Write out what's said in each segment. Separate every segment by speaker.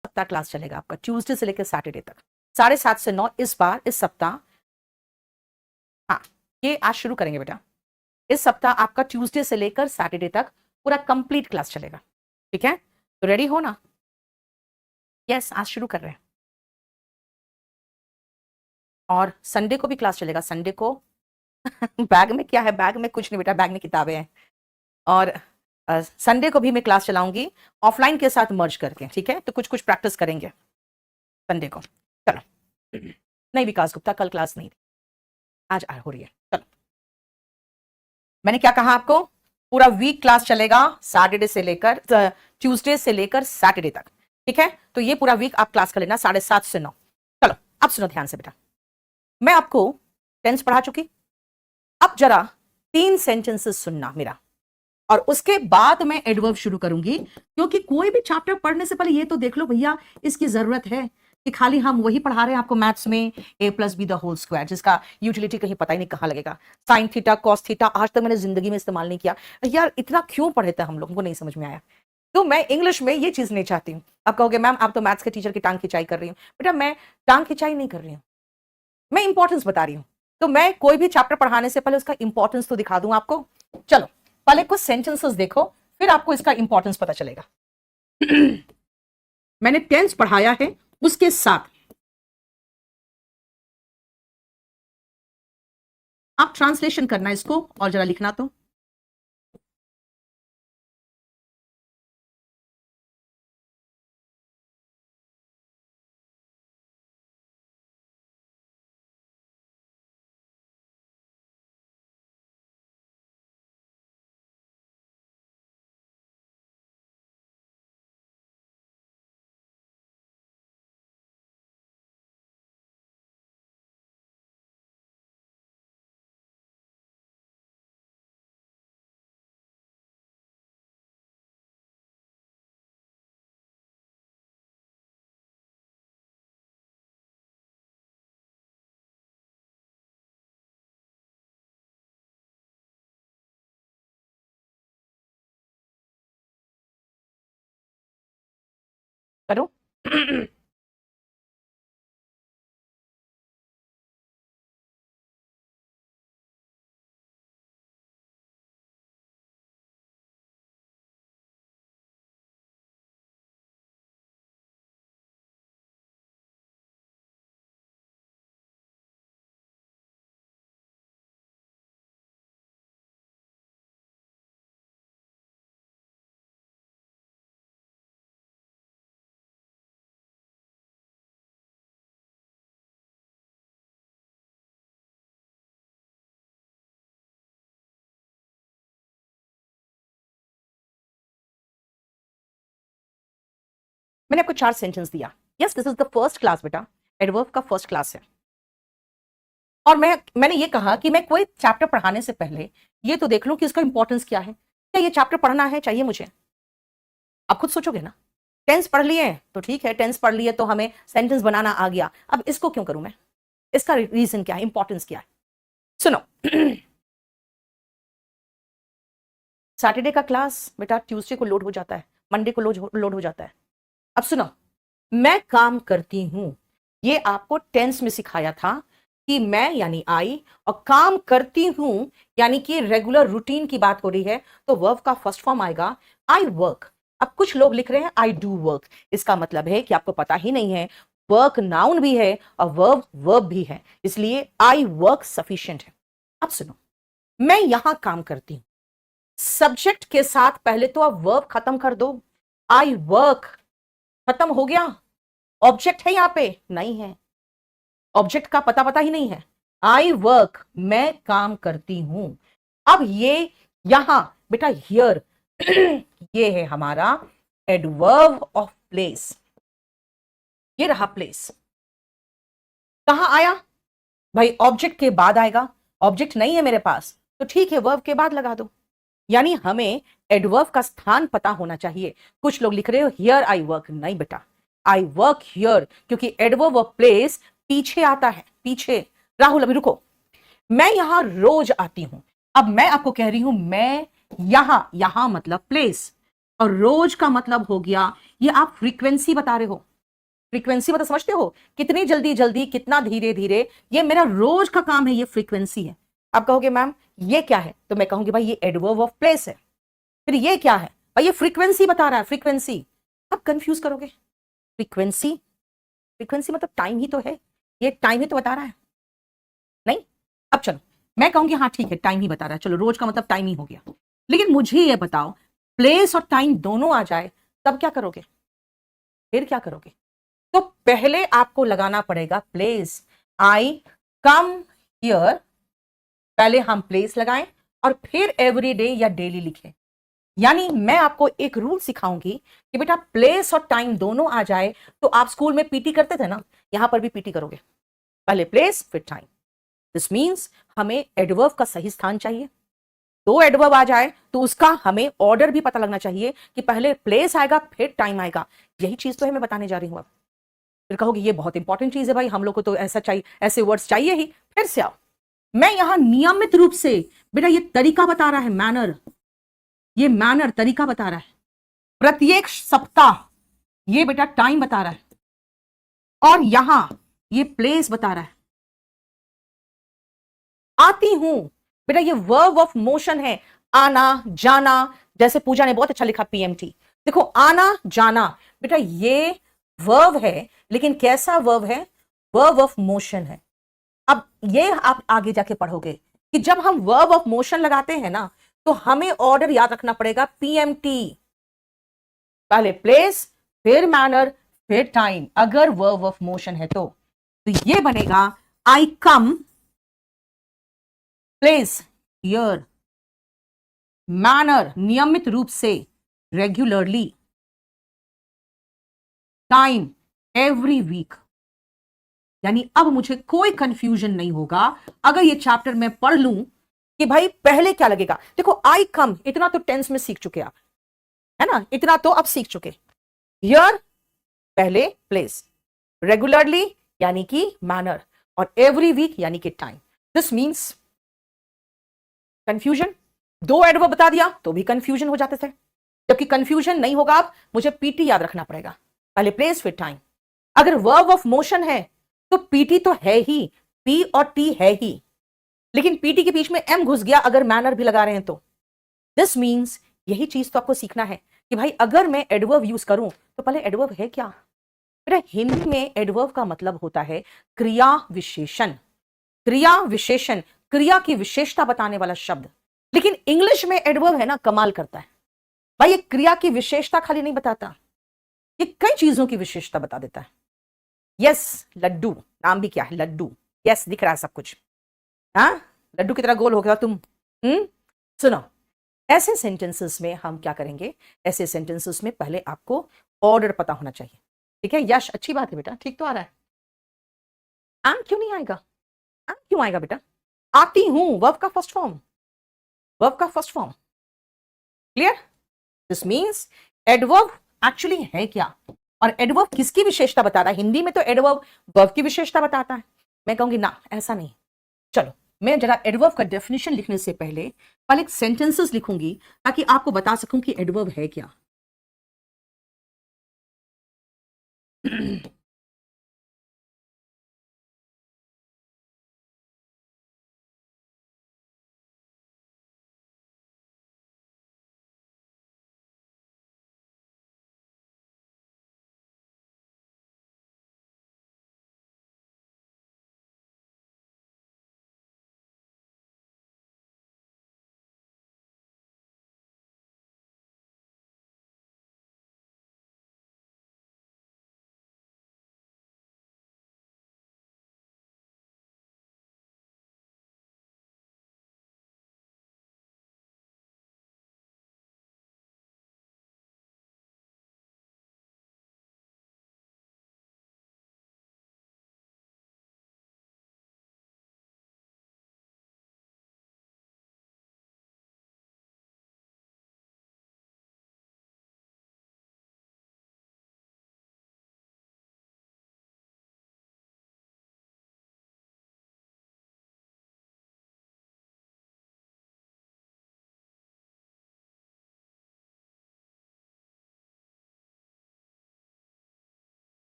Speaker 1: सप्ताह क्लास चलेगा आपका, ट्यूसडे से लेकर सैटरडे तक 7:30 से 9। इस बार इस सप्ताह, हाँ ये आज शुरू करेंगे बेटा। इस सप्ताह आपका ट्यूसडे से लेकर सैटरडे तक पूरा कंप्लीट क्लास चलेगा, ठीक है? तो रेडी हो ना? यस, आज शुरू कर रहे हैं। और संडे को भी क्लास चलेगा। संडे को बैग में क्या है? बैग में कुछ नहीं बेटा, बैग में किताबें हैं। और संडे को भी मैं क्लास चलाऊंगी ऑफलाइन के साथ मर्ज करके, ठीक है? तो कुछ कुछ प्रैक्टिस करेंगे संडे को। चलो। नहीं विकास गुप्ता, कल क्लास नहीं थी, आज हो रही है। चलो, मैंने क्या कहा आपको? पूरा वीक क्लास चलेगा, सैटरडे से लेकर ट्यूसडे से लेकर सैटरडे तक, ठीक है? तो ये पूरा वीक आप क्लास कर लेना 7:30 से 9। चलो अब सुनो ध्यान से बेटा, मैं आपको टेंस पढ़ा चुकी। अब जरा 3 सेंटेंसेस सुनना मेरा, और उसके बाद मैं एडवर्ब शुरू करूंगी। क्योंकि कोई भी चैप्टर पढ़ने से पहले ये तो देख लो भैया, इसकी जरूरत है कि खाली हम वही पढ़ा रहे हैं आपको मैथ्स में a+b² जिसका यूटिलिटी कहीं पता ही नहीं कहां लगेगा। साइन थीटा कॉस थीटा आज तक मैंने जिंदगी में इस्तेमाल नहीं किया यार, इतना क्यों पढ़े थे हम लोगों को, नहीं समझ में आया। तो मैं इंग्लिश में ये चीज नहीं चाहती हूँ। आप कहोगे मैम आप तो मैथ्स के टीचर की टांग खिंचाई कर रही हूँ। बेटा मैं टांग खिंचाई नहीं कर रही हूँ, मैं इंपॉर्टेंस बता रही हूँ। तो मैं कोई भी चैप्टर पढ़ाने से पहले उसका इंपॉर्टेंस तो दिखा दूं आपको। चलो पहले कुछ सेंटेंसेस देखो, फिर आपको इसका इंपॉर्टेंस पता चलेगा। मैंने टेंस पढ़ाया है, उसके साथ आप ट्रांसलेशन करना इसको, और जरा लिखना तो। करो। मैंने आपको 4 सेंटेंस दिया। Yes, this is the first class बेटा, एडवर्ब का फर्स्ट क्लास है। और मैंने ये कहा कि मैं कोई चैप्टर पढ़ाने से पहले ये तो देख लूं कि इसका इंपॉर्टेंस क्या है। क्या ये चैप्टर पढ़ना है चाहिए मुझे? आप खुद सोचोगे ना। टेंस पढ़ लिए तो ठीक है, टेंस पढ़ लिए तो हमें सेंटेंस बनाना आ गया। अब इसको क्यों करूं मैं? इसका रीजन क्या है, इंपॉर्टेंस क्या है? सुनो। सैटरडे का क्लास बेटा ट्यूसडे को लोड हो जाता है, मंडे को लोड हो जाता है। अब सुनो, मैं काम करती हूं, ये आपको टेंस में सिखाया था कि मैं यानी आई, और काम करती हूं यानी कि रेगुलर रूटीन की बात हो रही है, तो वर्ब का फर्स्ट फॉर्म आएगा आई वर्क। अब कुछ लोग लिख रहे हैं आई डू वर्क, इसका मतलब है कि आपको पता ही नहीं है वर्क नाउन भी है और वर्ब वर्ब भी है, इसलिए आई वर्क सफिशिएंट है। अब सुनो, मैं यहां काम करती हूं, सब्जेक्ट के साथ पहले तो आप वर्ब खत्म कर दो। आई वर्क खत्म हो गया, ऑब्जेक्ट है यहां पे नहीं है, ऑब्जेक्ट का पता ही नहीं है। आई वर्क मैं काम करती हूं। अब ये यहां बेटा हियर ये है हमारा एडवर्ब ऑफ प्लेस, ये रहा प्लेस। कहां आया भाई? ऑब्जेक्ट के बाद आएगा, ऑब्जेक्ट नहीं है मेरे पास तो ठीक है वर्ब के बाद लगा दो। यानी हमें एडवर्ब का स्थान पता होना चाहिए। कुछ लोग लिख रहे हो हियर आई वर्क, नहीं बेटा, आई वर्क हियर, क्योंकि एडवर्ब ऑफ प्लेस पीछे आता है, पीछे। राहुल अभी रुको, मैं यहां रोज आती हूं। अब मैं आपको कह रही हूं मैं यहां, यहां मतलब प्लेस, और रोज का मतलब हो गया, ये आप फ्रीक्वेंसी बता रहे हो। फ्रीक्वेंसी मतलब समझते हो, कितनी जल्दी जल्दी, कितना धीरे धीरे, ये मेरा रोज का काम है, ये फ्रीक्वेंसी है। आप कहोगे मैम ये क्या है, तो मैं कहूंगी भाई ये एडवर्ब ऑफ प्लेस है। फिर ये क्या है भाई, ये फ्रीक्वेंसी बता रहा है, फ्रीक्वेंसी। आप कंफ्यूज करोगे, फ्रीक्वेंसी, फ्रीक्वेंसी मतलब टाइम ही तो है, ये टाइम ही तो बता रहा है। नहीं, अब चलो मैं कहूंगी हाँ ठीक है टाइम ही बता रहा है, चलो रोज का मतलब टाइम ही हो गया। लेकिन मुझे ये बताओ, प्लेस और टाइम दोनों आ जाए तब क्या करोगे, फिर क्या करोगे? तो पहले आपको लगाना पड़ेगा प्लेस। आई कम हियर, पहले हम प्लेस लगाएं और फिर एवरीडे या डेली लिखें। यानी मैं आपको एक रूल सिखाऊंगी कि बेटा प्लेस और टाइम दोनों आ जाए। तो आप स्कूल में पीटी करते थे ना, यहां पर भी पीटी करोगे, पहले प्लेस फिर टाइम। दिस मींस हमें एडवर्ब का सही स्थान चाहिए। दो एडवर्ब आ जाए तो उसका हमें ऑर्डर भी पता लगना चाहिए कि पहले प्लेस आएगा फिर टाइम आएगा। यही चीज तो है मैं बताने जा रही हूं अब। फिर कहोगे ये बहुत इंपॉर्टेंट चीज है भाई, हम लोग को तो ऐसा चाहिए, ऐसे वर्ड्स चाहिए ही। फिर से आओ, मैं यहां नियमित रूप से, बेटा ये तरीका बता रहा है, मैनर, ये मैनर तरीका बता रहा है। प्रत्येक सप्ताह, ये बेटा टाइम बता रहा है। और यहां ये प्लेस बता रहा है। आती हूं, बेटा ये वर्ब ऑफ मोशन है, आना जाना। जैसे पूजा ने बहुत अच्छा लिखा पीएमटी, देखो आना जाना, बेटा ये वर्ब है, लेकिन कैसा वर्ब है, वर्ब ऑफ मोशन है। अब ये आप आगे जाके पढ़ोगे कि जब हम वर्ब ऑफ मोशन लगाते हैं ना, तो हमें ऑर्डर याद रखना पड़ेगा, पीएमटी, पहले प्लेस फिर मैनर फिर टाइम, अगर वर्ब ऑफ मोशन है तो ये बनेगा आई कम, प्लेस हियर, मैनर नियमित रूप से, रेगुलरली, टाइम एवरी वीक। यानी अब मुझे कोई कंफ्यूजन नहीं होगा अगर ये चैप्टर मैं पढ़ लूं कि भाई पहले क्या लगेगा। देखो आई कम इतना तो टेंस में सीख चुके आप, है ना, इतना तो अब सीख चुके। हियर पहले प्लेस, रेगुलरली यानी कि मैनर, और एवरी वीक यानी कि टाइम। दिस मींस कंफ्यूजन, दो एडवर्ब बता दिया तो भी कंफ्यूजन हो जाते थे, जबकि कंफ्यूजन नहीं होगा। अब मुझे पीटी याद रखना पड़ेगा, पहले प्लेस फिर टाइम। अगर वर्ब ऑफ मोशन है तो पीटी तो है ही, पी और टी है ही, लेकिन पीटी के बीच में एम घुस गया अगर मैनर भी लगा रहे हैं तो। दिस मींस यही चीज तो आपको सीखना है कि भाई अगर मैं एडवर्ब यूज करूं तो पहले एडवर्ब है क्या। बेटा हिंदी में एडवर्ब का मतलब होता है क्रिया विशेषण, क्रिया विशेषण, क्रिया की विशेषता बताने वाला शब्द। लेकिन इंग्लिश में एडवर्ब है ना कमाल करता है भाई, ये क्रिया की विशेषता खाली नहीं बताता, ये कई चीजों की विशेषता बता देता है। यस, लड्डू, नाम भी क्या है लड्डू, यस दिख रहा है सब कुछ, हाँ लड्डू की तरह गोल हो गया तुम। सुनो, ऐसे सेंटेंसेस में हम क्या करेंगे, ऐसे सेंटेंसेस में पहले आपको ऑर्डर पता होना चाहिए। ठीक है यश, अच्छी बात है बेटा, ठीक तो आ रहा है। एम क्यों नहीं आएगा, एम क्यों आएगा बेटा, आती हूं वर्ब का फर्स्ट फॉर्म, वर्ब का first form, clear. This means adverb actually है क्या, और एडवर्ब किसकी विशेषता बताता है। हिंदी में तो एडवर्ब वर्ब की विशेषता बताता है, मैं कहूंगी ना ऐसा नहीं। चलो मैं जरा एडवर्ब का डेफिनेशन लिखने से पहले एक सेंटेंसेस लिखूंगी ताकि आपको बता सकूं कि एडवर्ब है क्या।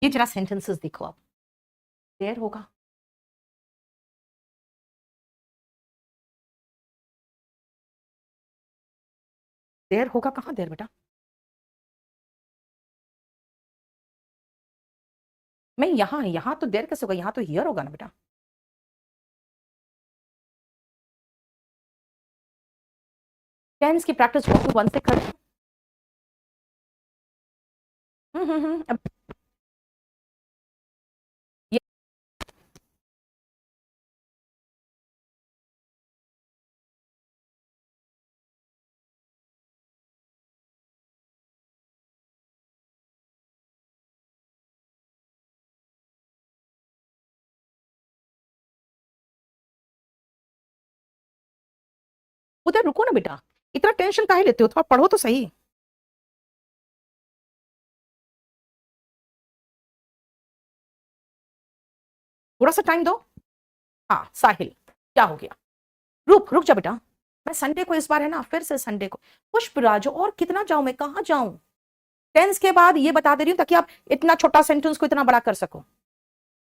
Speaker 1: ये जरा सेंटेंसेस देखो आप, देयर होगा, देयर होगा कहां, देयर बेटा, मैं यहां तो देयर कैसे होगा, यहां तो हियर होगा ना बेटा। टेंस की प्रैक्टिस 1 से कर। अब ये उधर रुको ना बेटा, इतना टेंशन काहे लेते हो, थोड़ा पढ़ो तो सही। थोड़ा सा टाइम दो। हाँ साहिल, क्या हो गया, रुक रुक जा बेटा, मैं संडे को इस बार है ना, फिर से संडे को, पुष्पराज और कितना जाऊं, मैं कहां जाऊं, टेंस के बाद ये बता दे रही हूं ताकि आप इतना छोटा सेंटेंस को इतना बड़ा कर सको।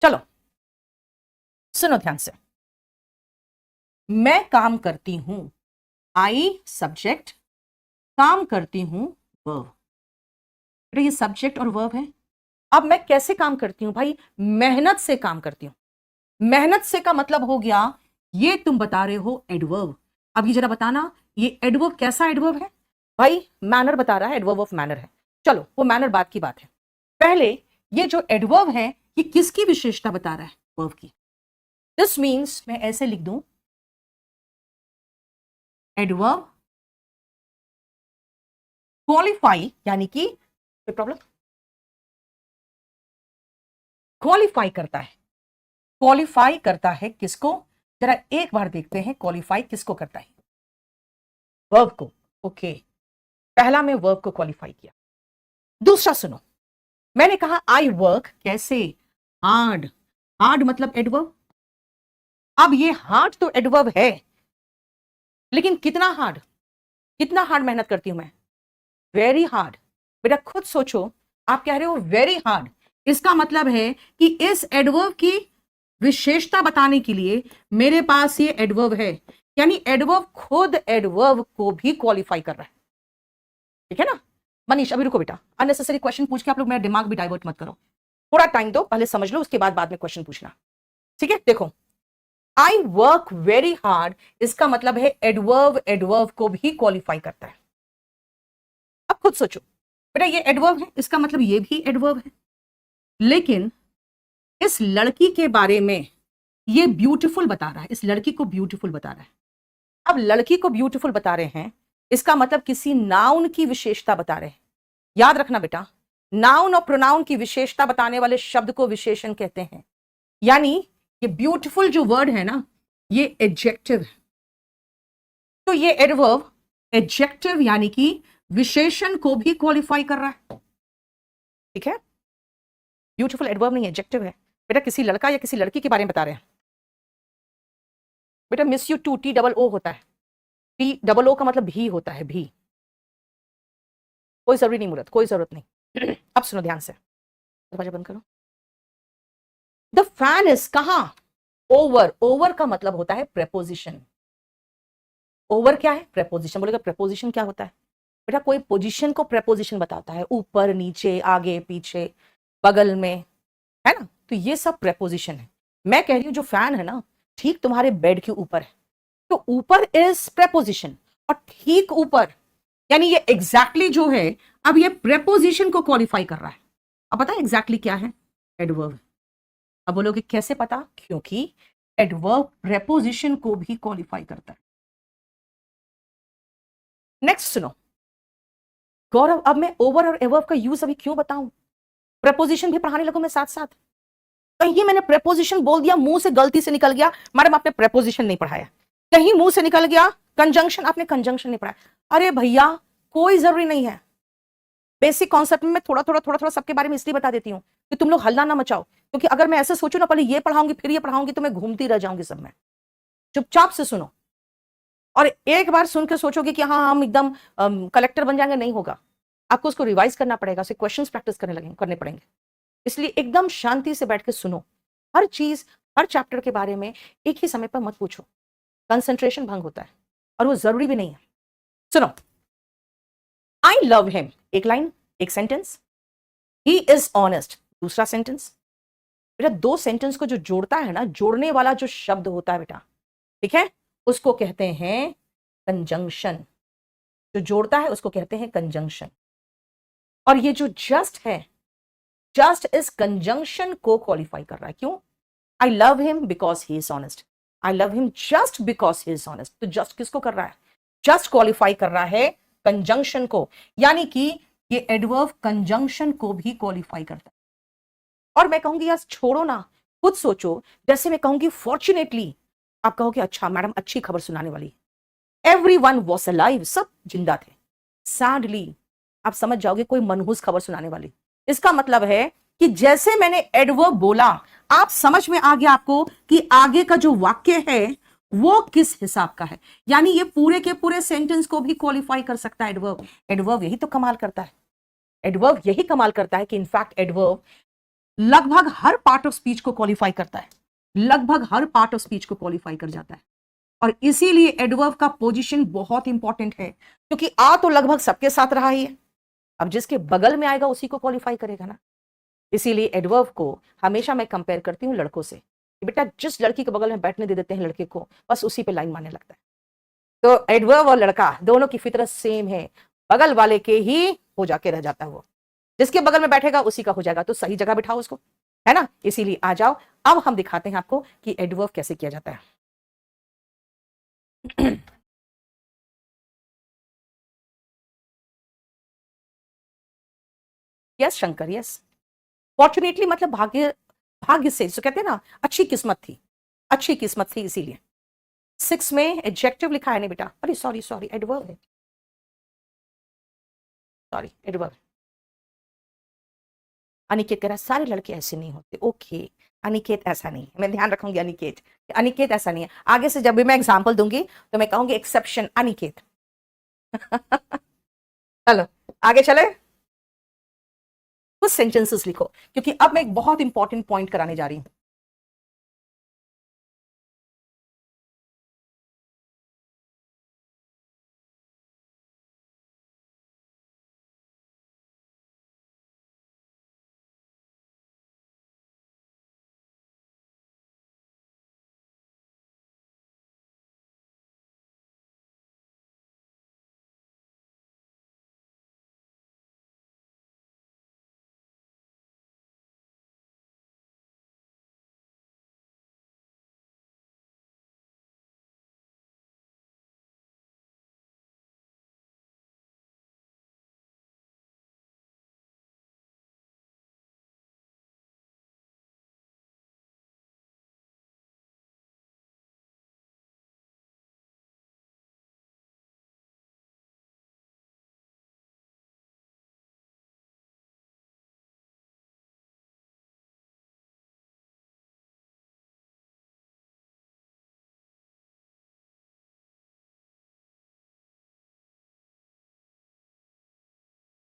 Speaker 1: चलो सुनो ध्यान से, मैं काम करती हूं, आई सब्जेक्ट, काम करती हूं वर्ब, तो ये सब्जेक्ट और वर्ब है। अब मैं कैसे काम करती हूं भाई, मेहनत से काम करती हूं, मेहनत से का मतलब हो गया, ये तुम बता रहे हो एडवर्ब। अब ये जरा बताना, ये एडवर्ब कैसा एडवर्ब है भाई, मैनर बता रहा है, एडवर्ब ऑफ मैनर है। चलो वो मैनर बात की बात है, पहले ये जो एडवर्ब है ये किसकी विशेषता बता रहा है, वर्ब की। दिस मीन्स मैं ऐसे लिख दूं, एडवर्ब क्वालिफाई, यानी कि कोई प्रॉब्लम, क्वालिफाई करता है, क्वालिफाई करता है किसको, जरा एक बार देखते हैं क्वालिफाई किसको करता है, वर्ब को। ओके, पहला में वर्ब को क्वालिफाई किया। दूसरा सुनो, मैंने कहा आई वर्क कैसे, हार्ड, हार्ड मतलब एडवर्ब। अब ये हार्ड तो एडवर्ब है, लेकिन कितना हार्ड, कितना हार्ड मेहनत करती हूं मैं, वेरी हार्ड। बेटा खुद सोचो, आप कह रहे हो वेरी हार्ड, इसका मतलब है कि इस एडवर्ब की विशेषता बताने के लिए मेरे पास ये एडवर्ब है, यानी एडवर्ब खुद एडवर्ब को भी क्वालिफाई कर रहा है, ठीक है ना। मनीष अभी रुको बेटा, अननेसेसरी क्वेश्चन पूछ के आप लोग मेरा दिमाग भी डाइवर्ट मत करो, थोड़ा टाइम दो, पहले समझ लो उसके बाद में क्वेश्चन पूछना, ठीक है। देखो आई वर्क वेरी हार्ड, इसका मतलब है एडवर्ब एडवर्ब को भी क्वालिफाई करता है। अब खुद सोचो बेटा, ये एडवर्ब है, इसका मतलब ये भी एडवर्ब है, लेकिन इस लड़की के बारे में ये ब्यूटीफुल बता रहा है, इस लड़की को ब्यूटीफुल बता रहा है। अब लड़की को ब्यूटीफुल बता रहे हैं, इसका मतलब किसी नाउन की विशेषता बता रहे हैं। याद रखना बेटा, नाउन और प्रोनाउन की विशेषता बताने वाले शब्द को विशेषण कहते हैं, यानी ये ब्यूटीफुल जो वर्ड है ना, ये एडजेक्टिव है, तो ये एडवर्ब एडजेक्टिव यानी कि विशेषण को भी क्वालिफाई कर रहा है, ठीक है। ब्यूटीफुल एडवर्ब नहीं एडजेक्टिव है बेटा, किसी लड़का या किसी लड़की के बारे में बता रहे हैं। बेटा miss you too, T double O होता है, टी डबल ओ का मतलब भी होता है, भी, कोई जरूरी नहीं मुरत, कोई जरूरत नहीं। अब सुनो ध्यान से, दरवाजा बंद करो। द फैन इज कहां, ओवर, ओवर का मतलब होता है प्रेपोजिशन। ओवर क्या है, प्रेपोजिशन। बोलेगा प्रेपोजिशन क्या होता है बेटा, कोई पोजीशन को प्रेपोजिशन बताता है, ऊपर नीचे आगे पीछे बगल में, है ना, तो ये सब प्रेपोजिशन है। मैं कह रही हूं जो फैन है ना, ठीक तुम्हारे बेड के ऊपर है, तो ऊपर इज प्रेपोजिशन, और ठीक ऊपर, यानी ये एग्जैक्टली जो है, अब ये प्रेपोजिशन को क्वालिफाई कर रहा है। अब पता है एग्जैक्टली क्या है, एडवर्ब। अब बोलोगे कैसे पता, क्योंकि एडवर्ब प्रेपोजिशन को भी क्वालिफाई करता है। नेक्स्ट सुनो गौरव, अब मैं ओवर और एवर्ब का यूज अभी क्यों बताऊं, प्रेपोजिशन भी पढ़ाने लगूं मैं साथ साथ। कहीं मैंने प्रेपोजिशन बोल दिया, मुंह से गलती से निकल गया, मैडम आपने प्रेपोजिशन नहीं पढ़ाया, कहीं मुंह से निकल गया कंजंक्शन, आपने कंजंक्शन नहीं पढ़ाया। अरे भैया कोई जरूरी नहीं है, बेसिक कॉन्सेप्ट में थोड़ा थोड़ा सबके बारे में इसलिए बता देती हूँ कि तुम लोग हल्ला ना मचाओ, क्योंकि अगर मैं ऐसे सोचूं ना पहले ये पढ़ाऊंगी फिर ये पढ़ाऊंगी, तो मैं घूमती रह जाऊंगी सब में। चुपचाप से सुनो, और एक बार सुन के सोचोगे कि हाँ हम एकदम कलेक्टर बन जाएंगे, नहीं होगा, आपको उसको रिवाइज करना पड़ेगा, क्वेश्चंस प्रैक्टिस करने पड़ेंगे, इसलिए एकदम शांति से बैठ के सुनो, हर चीज, हर चैप्टर के बारे में एक ही समय पर मत पूछो, कंसंट्रेशन भंग होता है और वो जरूरी भी नहीं है। सुनो, आई लव हिम, एक लाइन, एक सेंटेंस। ही इज ऑनेस्ट, दूसरा सेंटेंस। बेटा दो सेंटेंस को जो जोड़ता है ना, जोड़ने वाला जो शब्द होता है बेटा, ठीक है, उसको कहते हैं कंजंक्शन। जो जोड़ता है उसको कहते हैं कंजंक्शन। और ये जो जस्ट है, जस्ट इस कंजंक्शन को क्वालिफाई कर रहा है। क्यों? I love him because he is honest, I love him just because he is honest. तो जस्ट किसको कर रहा है? जस्ट क्वालिफाई कर रहा है कंजंक्शन को, यानी कि ये एडवर्ब कंजंक्शन को भी क्वालिफाई करता है। और मैं कहूंगी यार छोड़ो ना, खुद सोचो। जैसे मैं कहूंगी फॉर्चुनेटली, आप कहोगे अच्छा मैडम अच्छी खबर सुनाने वाली। एवरीवन वाज अलाइव, सब जिंदा थे। सैडली, आप समझ जाओगे कोई मनहूस खबर सुनाने वाली। इसका मतलब है कि जैसे मैंने एडवर्ब बोला, आप समझ में आ गया आपको कि आगे का जो वाक्य है वो किस हिसाब का है। यानी ये पूरे के पूरे सेंटेंस को भी क्वालिफाई कर सकता है एडवर्ब। एडवर्ब यही तो कमाल करता है, एडवर्ब यही कमाल करता है कि इनफैक्ट एडवर्ब लगभग हर पार्ट ऑफ स्पीच को क्वालिफाई करता है, लगभग हर पार्ट ऑफ स्पीच को क्वालिफाई कर जाता है। और इसीलिए एडवर्ब का पोजीशन बहुत इंपॉर्टेंट है, क्योंकि आ तो लगभग सबके साथ रहा ही है, अब जिसके बगल में आएगा उसी को क्वालिफाई करेगा ना। इसीलिए एडवर्ब को हमेशा मैं कंपेयर करती हूँ लड़कों से, कि बेटा जिस लड़की के बगल में बैठने दे देते हैं लड़के को, बस उसी पे लाइन मारने लगता है। तो एडवर्ब और लड़का दोनों की फितरत सेम है, बगल वाले के ही हो जाके रह जाता है, वो जिसके बगल में बैठेगा उसी का हो जाएगा। तो सही जगह बिठाओ उसको, है ना। इसीलिए आ जाओ, अब हम दिखाते हैं आपको कि एडवर्ब कैसे किया जाता है। Yes Shankar, yes. फॉर्चुनेटली मतलब भाग्य, भाग्य से, जो कहते हैं ना अच्छी किस्मत थी, अच्छी किस्मत थी। इसीलिए 6 में एडजेक्टिव लिखा है नहीं बेटा, अरे सॉरी सॉरी एडवर्ब है, सॉरी एडवर्ब। अनिकेत कह रहा सारे लड़के ऐसे नहीं होते। ओके अनिकेत ऐसा नहीं है, मैं ध्यान रखूंगी अनिकेत, अनिकेत ऐसा नहीं है। आगे से जब भी मैं एग्जांपल दूंगी तो मैं कहूंगी एक्सेप्शन अनिकेत। चलो आगे चले, कुछ सेंटेंसेस लिखो, क्योंकि अब मैं एक बहुत इंपॉर्टेंट पॉइंट कराने जा रही हूं।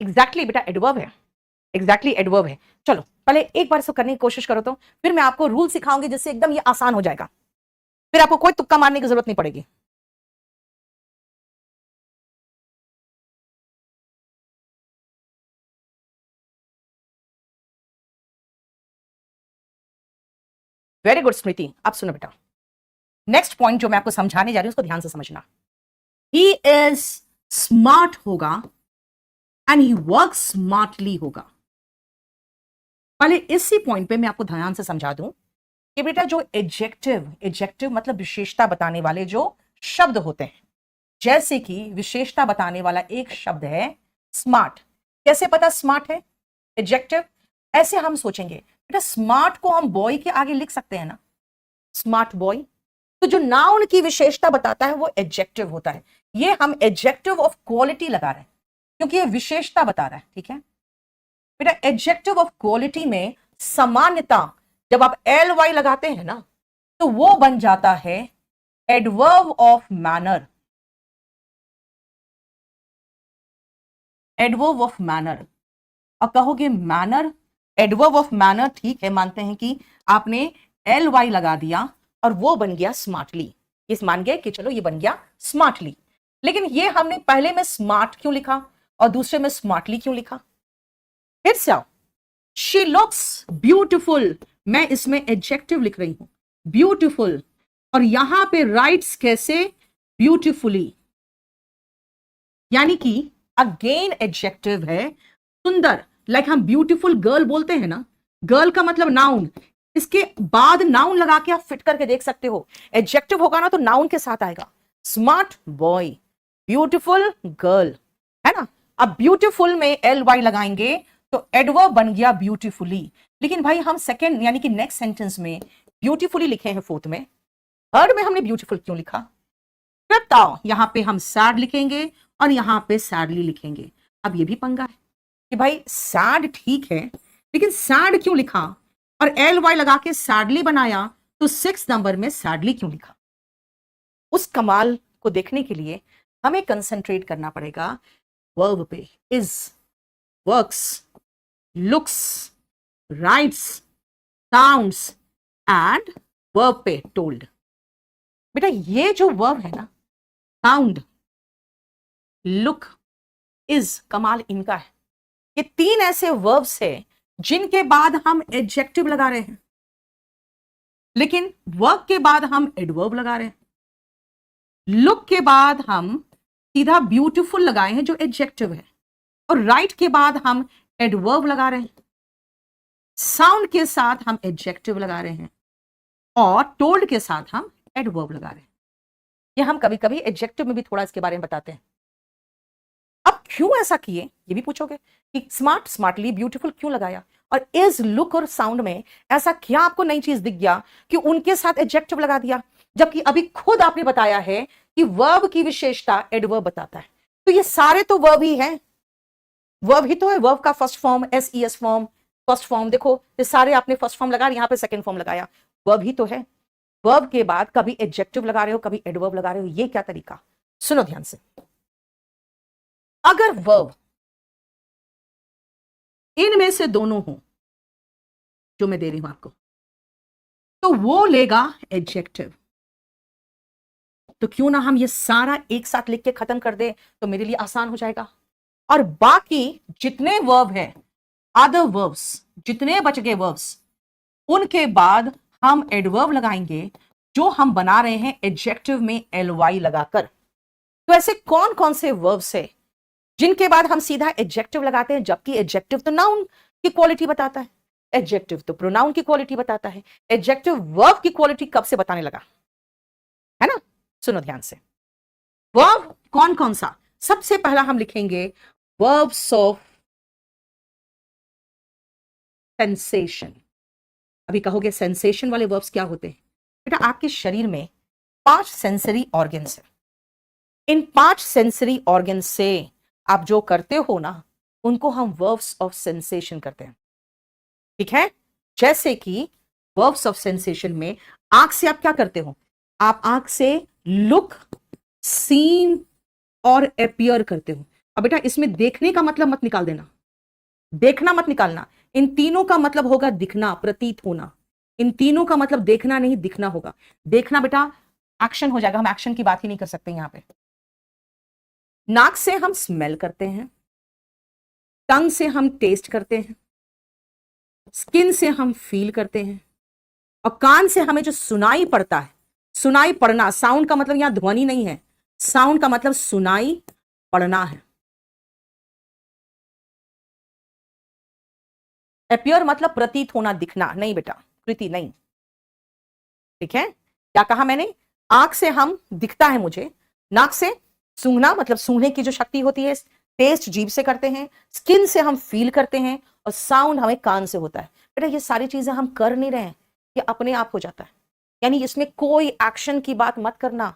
Speaker 1: एग्जैक्टली बेटा एडवर्ब है, एग्जैक्टली एडवर्ब है। चलो पहले एक बार इसको करने की कोशिश करो, तो फिर मैं आपको रूल सिखाऊंगी जिससे एकदम ये आसान हो जाएगा, फिर आपको कोई तुक्का मारने की जरूरत नहीं पड़ेगी। वेरी गुड स्मृति। अब सुनो बेटा, नेक्स्ट पॉइंट जो मैं आपको समझाने जा रही हूं उसको ध्यान से समझना। ही इज स्मार्ट होगा एंड ही वर्क स्मार्टली होगा। पहले इसी पॉइंट पे मैं आपको ध्यान से समझा दूं कि बेटा जो एडजेक्टिव, एडजेक्टिव मतलब विशेषता बताने वाले जो शब्द होते हैं, जैसे कि विशेषता बताने वाला एक शब्द है स्मार्ट। कैसे पता स्मार्ट है एडजेक्टिव? ऐसे हम सोचेंगे बेटा स्मार्ट को हम बॉय के आगे लिख सकते हैं ना, स्मार्ट बॉय। तो जो नाउन की विशेषता बताता है वो एडजेक्टिव होता है। ये हम एडजेक्टिव ऑफ क्वालिटी लगा रहे हैं क्योंकि ये विशेषता बता रहा है, ठीक है बेटा। एडजेक्टिव ऑफ क्वालिटी में सामान्यता, जब आप एल वाई लगाते हैं ना तो वो बन जाता है adverb of manner, adverb of manner. और कहोगे मैनर एडवर्ब ऑफ मैनर, ठीक है, मानते हैं कि आपने एल वाई लगा दिया और वो बन गया स्मार्टली, इस मान गए कि चलो ये बन गया स्मार्टली। लेकिन ये हमने पहले में स्मार्ट क्यों लिखा और दूसरे में स्मार्टली क्यों लिखा? फिर से आओ, शी लुक्स ब्यूटिफुल, मैं इसमें एडजेक्टिव लिख रही हूं, ब्यूटिफुल, और यहां पे राइट्स कैसे? ब्यूटिफुली, यानी कि अगेन एडजेक्टिव है सुंदर। लाइक हम ब्यूटीफुल गर्ल बोलते हैं ना, गर्ल का मतलब नाउन, इसके बाद नाउन लगा के आप फिट करके देख सकते हो, एडजेक्टिव होगा ना तो नाउन के साथ आएगा। स्मार्ट बॉय, ब्यूटीफुल गर्ल, है ना। अब ब्यूटीफुल में एल वाई लगाएंगे तो एडवर्ब बन गया ब्यूटीफुली। लेकिन भाई हम सेकेंड यानी कि नेक्स्ट सेंटेंस में ब्यूटीफुली लिखे हैं, फोर्थ में, थर्ड में हमने ब्यूटीफुल क्यों लिखा? फिर बताओ, यहां पे हम सैड लिखेंगे और यहां पे सैडली लिखेंगे। अब ये भी पंगा है कि भाई सैड ठीक है, लेकिन सैड क्यों लिखा और एल वाई लगा के सैडली बनाया, तो 6 नंबर में सैडली क्यों लिखा? उस कमाल को देखने के लिए हमें कंसंट्रेट करना पड़ेगा वर्ब पे। Is, works, looks, rights, sounds and verb पे टोल्ड। बेटा ये जो वर्ब है ना, साउंड, लुक, इज, कमाल इनका है। ये 3 ऐसे वर्ब्स है जिनके बाद हम एडजेक्टिव लगा रहे हैं, लेकिन वर्ब के बाद हम एडवर्ब लगा रहे हैं, लुक के बाद हम सीधा ब्यूटीफुल लगाए हैं जो एडजेक्टिव है, और राइट के बाद हम एडवर्ब लगा रहे हैं, साउंड के साथ हम एडजेक्टिव लगा रहे हैं, और टोल्ड के साथ हम एडवर्ब लगा रहे हैं। ये हम कभी कभी एडजेक्टिव में भी थोड़ा इसके बारे में बताते हैं। अब क्यों ऐसा किए ये भी पूछोगे कि स्मार्ट, स्मार्टली, ब्यूटीफुल क्यों लगाया, और इज, लुक और साउंड में ऐसा क्या आपको नई चीज दिख गया कि उनके साथ एडजेक्टिव लगा दिया, जबकि अभी खुद आपने बताया है कि वर्ब की विशेषता एडवर्ब बताता है। तो ये सारे तो वर्ब ही हैं, वर्ब ही तो है, वर्ब का first form, S E S form, first form, देखो ये सारे आपने फर्स्ट फॉर्म लगा, यहां पे सेकंड फॉर्म लगाया, वर्ब ही तो है। वर्ब के बाद कभी एडजेक्टिव लगा रहे हो, कभी एडवर्ब लगा रहे हो, ये क्या तरीका? सुनो ध्यान से, अगर वर्ब इनमें से दोनों हो, जो मैं दे रही हूं आपको, तो वो लेगा एडजेक्टिव। तो क्यों ना हम ये सारा एक साथ लिख के खत्म कर दे, तो मेरे लिए आसान हो जाएगा। और बाकी जितने वर्ब है, अदर वर्ब्स, जितने बच गए वर्ब्स, उनके बाद हम एडवर्ब लगाएंगे, जो हम बना रहे हैं एडजेक्टिव में एल वाई लगाकर। तो ऐसे कौन कौन से वर्ब्स है जिनके बाद हम सीधा एडजेक्टिव लगाते हैं, जबकि एडजेक्टिव तो नाउन की क्वालिटी बताता है, एडजेक्टिव तो प्रोनाउन की क्वालिटी बताता है, एडजेक्टिव वर्ब की क्वालिटी कब से बताने लगा, है ना। सुनो ध्यान से, वर्ब कौन कौन सा? सबसे पहला हम लिखेंगे वर्ब्स ऑफ सेंसेशन। अभी कहोगे सेंसेशन वाले वर्ब्स क्या होते हैं? बेटा आपके शरीर में 5 सेंसरी ऑर्गन्स है, इन 5 सेंसरी ऑर्गन से आप जो करते हो ना, उनको हम वर्ब्स ऑफ सेंसेशन करते हैं, ठीक है। जैसे कि वर्ब्स ऑफ सेंसेशन में आंख से आप क्या करते हो? आप आंख से लुक, सीन और अपीयर करते हो। अब बेटा इसमें देखने का मतलब मत निकाल देना, देखना मत निकालना, इन तीनों का मतलब होगा दिखना, प्रतीत होना। इन तीनों का मतलब देखना नहीं, दिखना होगा। देखना बेटा एक्शन हो जाएगा, हम एक्शन की बात ही नहीं कर सकते यहां पे। नाक से हम स्मेल करते हैं, टंग से हम टेस्ट करते हैं, स्किन से हम फील करते हैं, और कान से हमें जो सुनाई पड़ता है, सुनाई पड़ना, साउंड का मतलब यहां ध्वनि नहीं है, साउंड का मतलब सुनाई पड़ना है। अपीयर मतलब प्रतीत होना, दिखना नहीं बेटा, कृति नहीं, ठीक है। क्या कहा मैंने? आंख से हम दिखता है मुझे, नाक से सूंघना मतलब सूंघने की जो शक्ति होती है, टेस्ट जीभ से करते हैं, स्किन से हम फील करते हैं, और साउंड हमें कान से होता है। बेटा ये सारी चीजें हम कर नहीं रहे हैं, ये अपने आप हो जाता है। यानी इसमें कोई एक्शन की बात मत करना,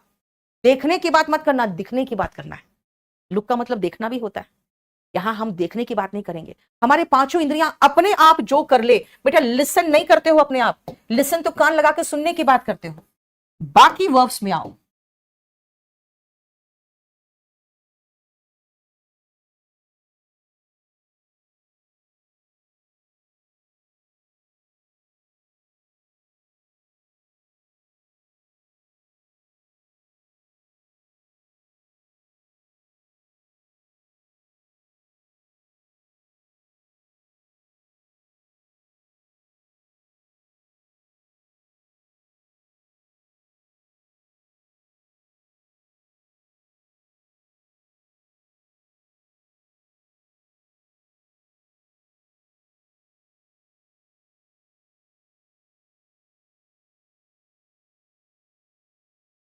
Speaker 1: देखने की बात मत करना, दिखने की बात करना है। लुक का मतलब देखना भी होता है, यहां हम देखने की बात नहीं करेंगे। हमारे पांचों इंद्रियां अपने आप जो कर ले, बेटा लिसन नहीं करते हो अपने आप, लिसन तो कान लगा के सुनने की बात करते हो। बाकी वर्ब्स में आओ,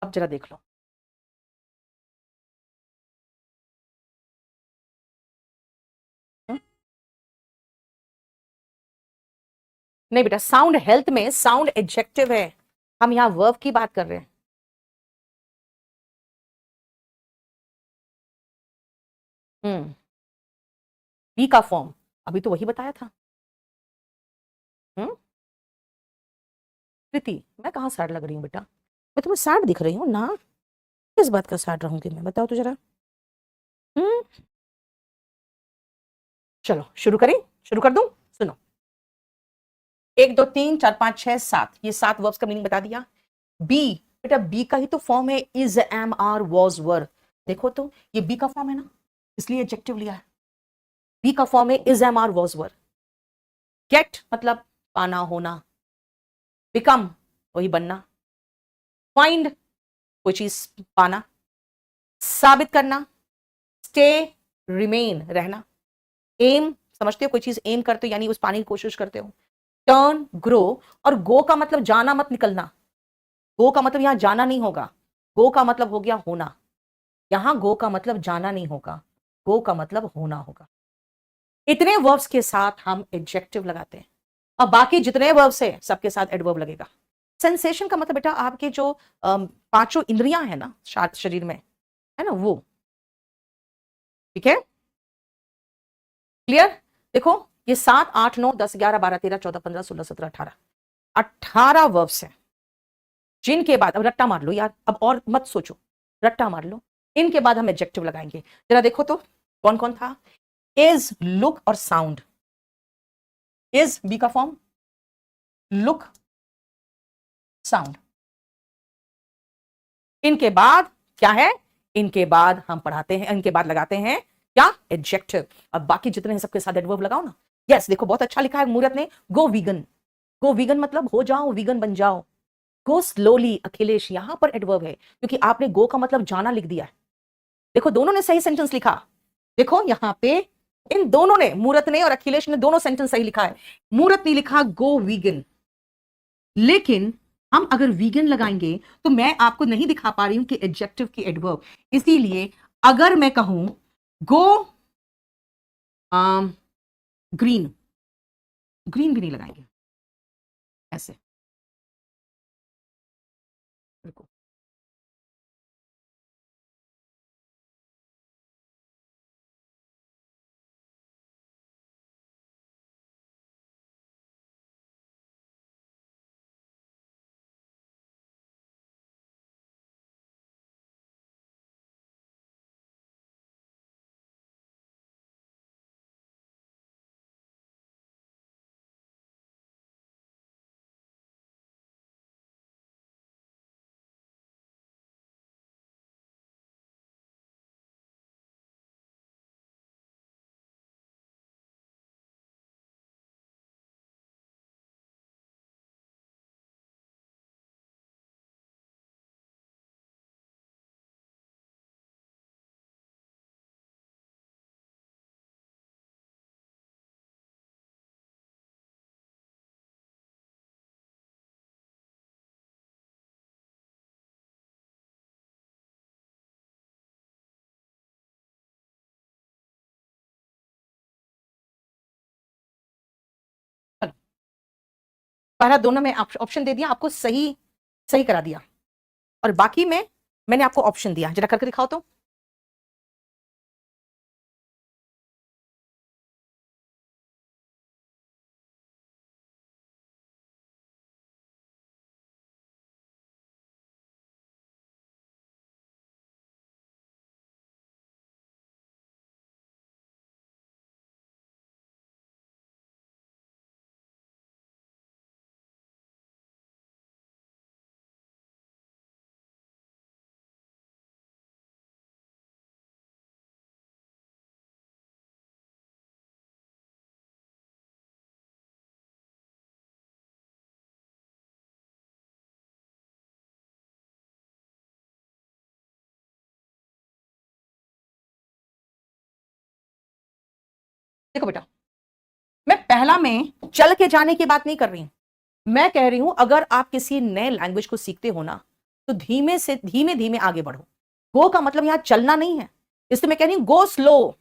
Speaker 1: अब जरा देख लो, नहीं बेटा, साउंड हेल्थ में साउंड एडजेक्टिव है, हम यहां वर्ब की बात कर रहे हैं। बी का फॉर्म अभी तो वही बताया था। प्रीति, मैं कहाँ सैड लग रही हूँ बेटा? मैं तुम्हें सैड दिख रही हूँ ना? किस बात का सैड रहूंगी मैं, बताओ तो जरा। हम्म चलो शुरू करें, शुरू कर दूं? सुनो, 1 2 3 4 5 6 7, ये 7 वर्ब्स का मीनिंग बता दिया। बी, बेटा बी का ही तो फॉर्म है इज, एम, आर, वॉज, वर। देखो तो ये बी का फॉर्म है ना, इसलिए एडजेक्टिव लिया है। बी का फॉर्म है is, am, are, was, were. Get मतलब पाना, होना। बिकम वही बनना। फाइंड कोई चीज पाना। साबित करना। स्टे रिमेन रहना। एम समझते हो, कोई चीज एम करते हो यानी उस पाने की कोशिश करते हो। टर्न ग्रो, और गो का मतलब जाना मत निकलना। गो का मतलब यहां जाना नहीं होगा, गो का मतलब हो गया होना। यहां गो का मतलब जाना नहीं होगा, गो का मतलब होना होगा। इतने वर्ब्स के साथ हम एडजेक्टिव लगाते हैं, और बाकी जितने वर्ब्स है सबके साथ एडवर्ब लगेगा। सेंसेशन का मतलब बेटा आपके जो पांचों इंद्रियां है ना शरीर में, है ना वो। ठीक है, क्लियर? देखो ये 7 8 9 10 11 12 13 14 15 16 17 18, 18 वर्ब्स हैं, जिनके बाद अब रट्टा मार लो यार, अब और मत सोचो, रट्टा मार लो। इनके बाद हम एडजेक्टिव लगाएंगे, जरा देखो तो कौन कौन था। इज, लुक और साउंड। इज बी का फॉर्म, लुक, साउंड। इनके बाद क्या है, इनके बाद हम पढ़ाते हैं, इनके बाद लगाते हैं क्या, एडजेक्टिव। अब बाकी जितने हैं सबके साथ एडवर्ब लगाओ ना। यस देखो बहुत अच्छा लिखा है मूरत ने, गो वीगन। गो वीगन मतलब हो जाओ वीगन, बन जाओ। गो स्लोली, अखिलेश यहां पर एडवर्ब है क्योंकि आपने गो का मतलब जाना लिख दिया है। देखो दोनों ने सही सेंटेंस लिखा, देखो यहां पे इन दोनों ने, मूरत ने और अखिलेश ने, दोनों सेंटेंस सही लिखा है। मूरत ने लिखा गो वीगन, लेकिन हम अगर वीगन लगाएंगे तो मैं आपको नहीं दिखा पा रही हूं कि एडजेक्टिव की एडवर्ब, इसीलिए अगर मैं कहूं गो ग्रीन, ग्रीन भी नहीं लगाएंगे, ऐसे। देखो पहला दोनों में ऑप्शन दे दिया आपको, सही सही करा दिया, और बाकी में मैंने आपको ऑप्शन दिया, जरा करके दिखाओ तो। देखो बेटा, मैं पहला में चल के जाने की बात नहीं कर रही हूं, मैं कह रही हूं अगर आप किसी नए लैंग्वेज को सीखते हो ना, तो धीमे से धीमे धीमे आगे बढ़ो। गो का मतलब यहां चलना नहीं है, इसलिए मैं कह रही हूं go slow,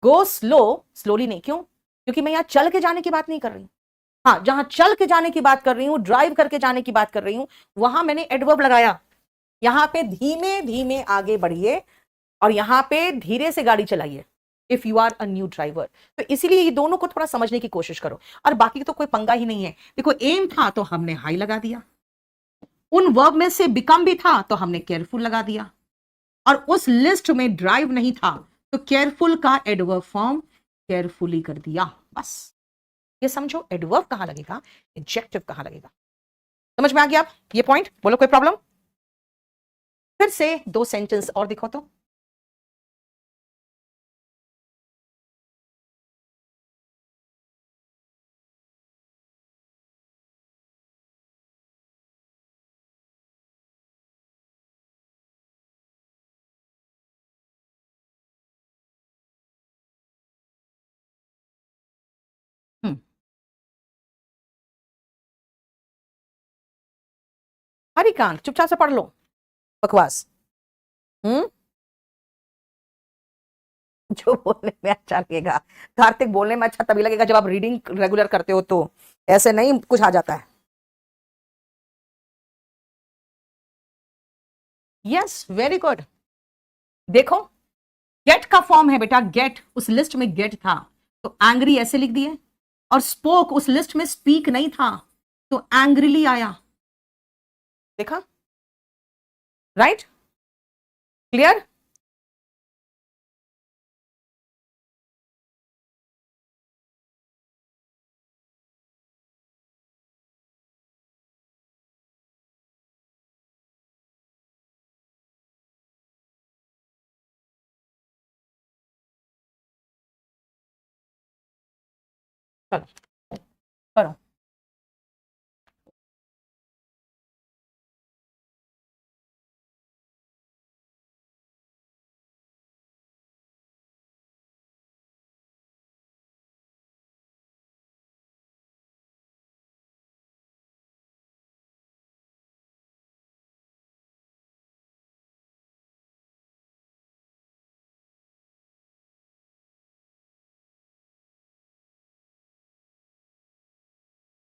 Speaker 1: go slow, slowly नहीं। क्यों? क्योंकि मैं यहां चल के जाने की बात नहीं कर रही हूं। हाँ, जहां चल के जाने की बात कर रही हूं, ड्राइव करके जाने की बात कर रही हूं, वहां मैंने एडवर्ब लगाया। यहां पे धीमे धीमे आगे बढ़िए और यहां पे धीरे से गाड़ी चलाइए if you are a new driver. तो इसीलिए ये दोनों को थोड़ा समझने की कोशिश करो, और बाकी तो कोई पंगा ही नहीं है। देखो, एम था तो हमने हाई लगा दिया, उन वर्ब में से बिकम भी था तो हमने केयरफुल लगा दिया, और उस लिस्ट में ड्राइव नहीं था तो केयरफुल का एडवर्ब फॉर्म केयरफुली कर दिया। बस ये समझो, एडवर्ब कहां लगेगा, एडजेक्टिव कहां लगेगा। समझ में आ गया आप ये पॉइंट? बोलो, कोई प्रॉब्लम? फिर से 2 सेंटेंस और दिखो तो। हम्म, हरिकांत चुपचाप से पढ़ लो, बकवास। हम्म, जो बोलने में अच्छा लगेगा कार्तिक, बोलने में अच्छा तभी लगेगा जब आप रीडिंग रेगुलर करते हो, तो ऐसे नहीं कुछ आ जाता है। Yes, very good. देखो, गेट का फॉर्म है बेटा, गेट, उस लिस्ट में गेट था तो एंग्री ऐसे लिख दिए, और स्पोक उस लिस्ट में स्पीक नहीं था तो एंग्रीली आया। देखा? राइट? क्लियर? चलो करो।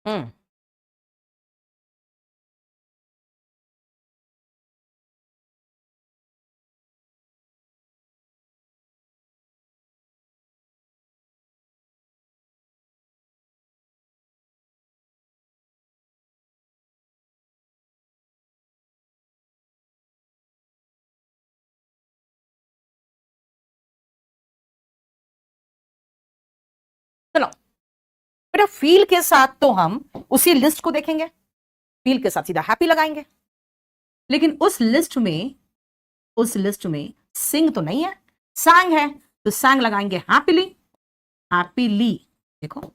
Speaker 1: हम्म, चलो बेटा, फील के साथ तो हम उसी लिस्ट को देखेंगे, फील के साथ सीधा हैप्पी लगाएंगे, लेकिन उस लिस्ट में सिंग तो नहीं है, सैंग है, तो सैंग लगाएंगे हैप्पीली, हैप्पीली। देखो,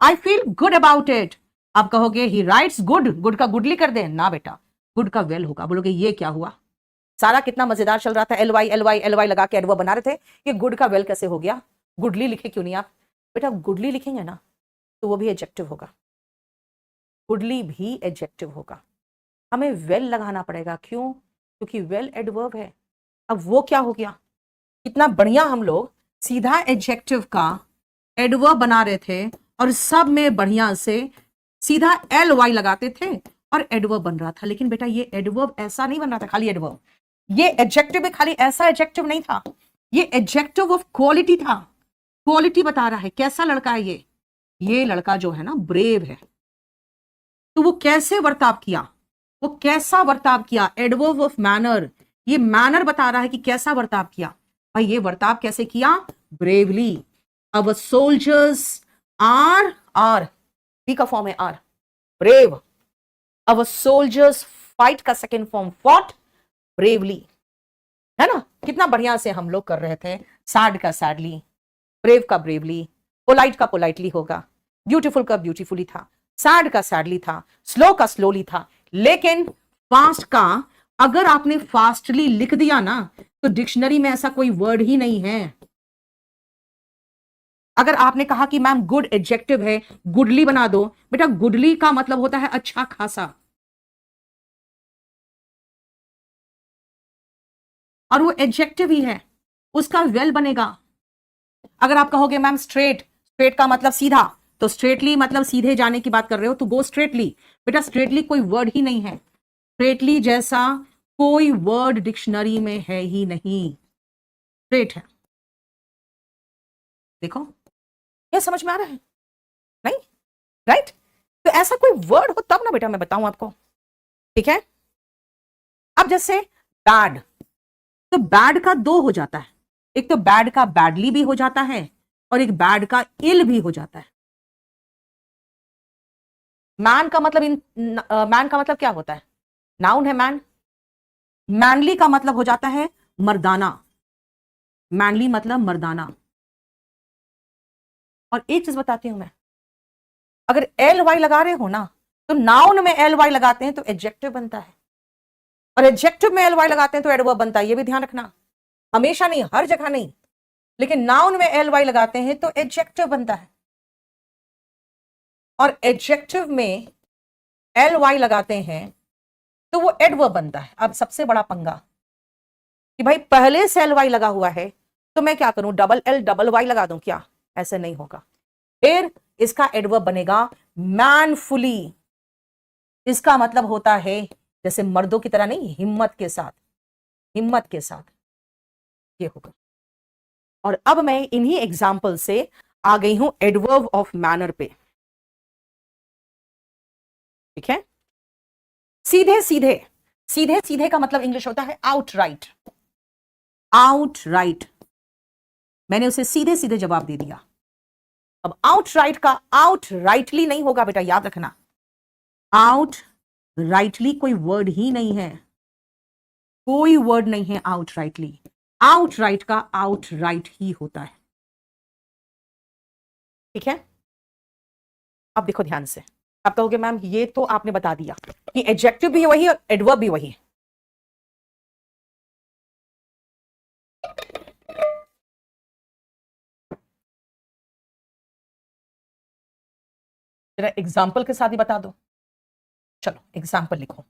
Speaker 1: I feel good about it. आप कहोगे ही राइट्स गुड, गुड का गुडली कर दे ना बेटा, गुड का वेल होगा। बोलोगे ये क्या हुआ, सारा कितना मजेदार चल रहा था, L Y L Y L Y लगा के एडवर्ब बना रहे थे, ये गुड का वेल कैसे हो गया? गुडली लिखे क्यों नहीं आप? बेटा, गुडली लिखेंगे ना तो वो भी एडजेक्टिव होगा, गुडली भी एडजेक्टिव होगा, हमें वेल लगाना पड़ेगा। क्यों? क्योंकि वेल एडवर्ब है। अब वो क्या हो गया, कितना बढ़िया हम लोग सीधा एडजेक्टिव का एडवर्ब बना रहे थे, और सब में बढ़िया से सीधा एल वाई लगाते थे और एडवर्ब बन रहा था। लेकिन बेटा, ये एडवर्ब ऐसा नहीं बन रहा था खाली एडवर्ब, ये एडजेक्टिव में खाली ऐसा एडजेक्टिव नहीं था, ये एडजेक्टिव ऑफ क्वालिटी था। क्वालिटी बता रहा है कैसा लड़का है ये लड़का जो है ना ब्रेव है। तो वो कैसे बर्ताव किया, वो कैसा बर्ताव किया, एडवर्ब ऑफ मैनर, ये मैनर बता रहा है कि कैसा बर्ताव किया। भाई, ये बर्ताव कैसे किया? ब्रेवली। अब सोल्जर्स आर बी का फॉर्म है आर, ब्रेव। अब सोल्जर्स फाइट का सेकेंड फॉर्म फॉट, ब्रेवली, है ना? कितना बढ़िया से हम लोग कर रहे थे। सैड का सैडली, ब्रेव का ब्रेवली, पोलाइट का पोलाइटली होगा, ब्यूटीफुल का ब्यूटीफुली था, सैड का सैडली था, स्लो का स्लोली था। लेकिन फास्ट का अगर आपने फास्टली लिख दिया ना तो डिक्शनरी में ऐसा कोई वर्ड ही नहीं है। अगर आपने कहा कि मैम गुड एडजेक्टिव है, गुडली बना दो, बेटा गुडली का मतलब होता है अच्छा खासा। और वो एडजेक्टिव ही है, उसका वेल बनेगा। अगर आप कहोगे मैम स्ट्रेट, स्ट्रेट का मतलब सीधा, तो स्ट्रेटली मतलब सीधे जाने की बात कर रहे हो तो गो स्ट्रेटली। बेटा स्ट्रेटली कोई वर्ड ही नहीं है, स्ट्रेटली जैसा कोई वर्ड डिक्शनरी में है ही नहीं, स्ट्रेट है। देखो ये समझ में आ रहा है? नहीं, राइट? तो ऐसा कोई वर्ड हो तब ना बेटा मैं बताऊं आपको, ठीक है? अब जैसे बैड, तो बैड का दो हो जाता है, एक तो बैड का बैडली भी हो जाता है और एक बैड का इल भी हो जाता है। मैन का मतलब मैन का मतलब क्या होता है? नाउन है मैन। मैनली का मतलब हो जाता है मर्दाना, मैनली मतलब मर्दाना। और एक चीज बताती हूं मैं, अगर एल वाई लगा रहे हो ना, तो नाउन में एल वाई लगाते हैं तो एडजेक्टिव बनता है, और एडजेक्टिव में एल वाई लगाते हैं तो एडवर्ब बनता है। ये भी ध्यान रखना, हमेशा नहीं, हर जगह नहीं, लेकिन नाउन में एल वाई लगाते हैं तो एडजेक्टिव बनता है, और एडजेक्टिव में एल वाई लगाते हैं तो वो एडवर्ब बनता है। अब सबसे बड़ा पंगा कि भाई पहले से एल वाई लगा हुआ है तो मैं क्या करूं, डबल एल डबल वाई लगा दूं क्या? ऐसे नहीं होगा। फिर इसका एडवर्ब बनेगा मैनफुली। इसका मतलब होता है जैसे मर्दों की तरह नहीं, हिम्मत के साथ, हिम्मत के साथ, ये होगा। और अब मैं इन्हीं एग्जाम्पल से आ गई हूं एडवर्ब ऑफ मैनर पे, ठीक है? सीधे सीधे, सीधे सीधे का मतलब इंग्लिश होता है आउटराइट, आउटराइट। मैंने उसे सीधे सीधे जवाब दे दिया। अब आउटराइट का आउटराइटली नहीं होगा बेटा, याद रखना, आउटराइटली कोई वर्ड ही नहीं है, कोई वर्ड नहीं है आउटराइटली। आउटराइट का आउटराइट ही होता है, ठीक है? अब देखो ध्यान से, आप कहोगे मैम ये तो आपने बता दिया कि एडजेक्टिव भी वही और एडवर्ब भी वही। जरा एग्जाम्पल के साथ ही बता दो। चलो एग्जाम्पल लिखो।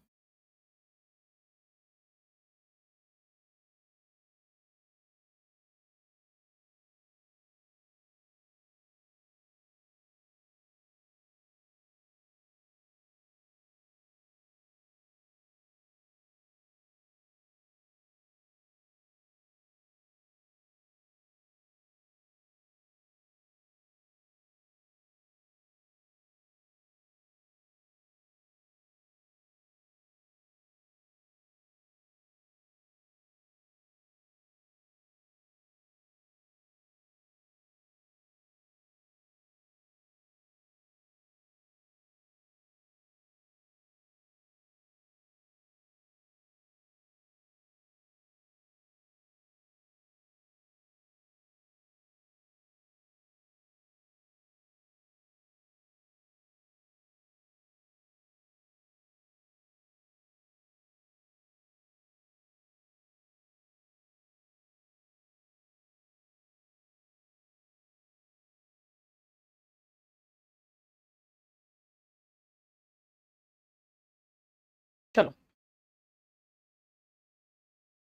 Speaker 1: चलो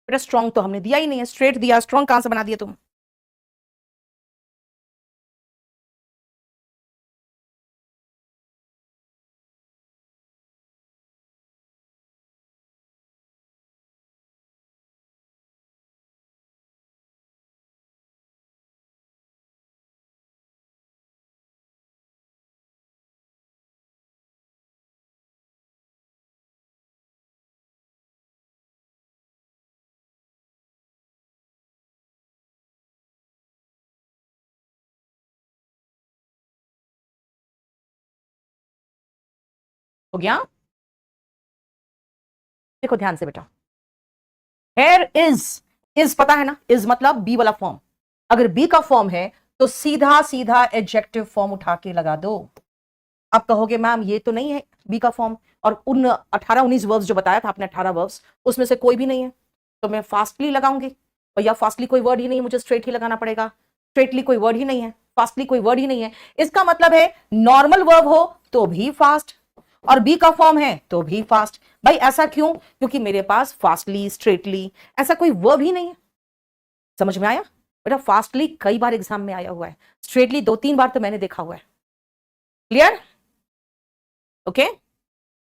Speaker 1: बेटा स्ट्रॉन्ग तो हमने दिया ही नहीं है, स्ट्रेट दिया, स्ट्रॉन्ग कहां से बना दिया तुम? हो गया? देखो ध्यान से बेटा, हेयर इज पता है ना, इज मतलब बी वाला फॉर्म। अगर बी का फॉर्म है तो सीधा सीधा एडजेक्टिव फॉर्म उठा के लगा दो। आप कहोगे मैम ये तो नहीं है बी का फॉर्म, और उन 18-19 वर्ब्स जो बताया था आपने, 18 वर्ब्स, उसमें से कोई भी नहीं है, तो मैं फास्टली लगाऊंगी। और या फास्टली कोई वर्ड ही नहीं है, मुझे स्ट्रेट ही लगाना पड़ेगा। स्ट्रेटली कोई वर्ड ही नहीं है, फास्टली कोई वर्ड ही नहीं है। इसका मतलब है नॉर्मल वर्ब हो तो भी फास्ट, और बी का फॉर्म है तो भी फास्ट। भाई ऐसा क्यों? क्योंकि मेरे पास फास्टली, स्ट्रेटली ऐसा कोई वर्ब ही नहीं है। समझ में आया? बेटा फास्टली कई बार एग्जाम में आया हुआ है, स्ट्रेटली 2-3 बार तो मैंने देखा हुआ है। क्लियर? ओके,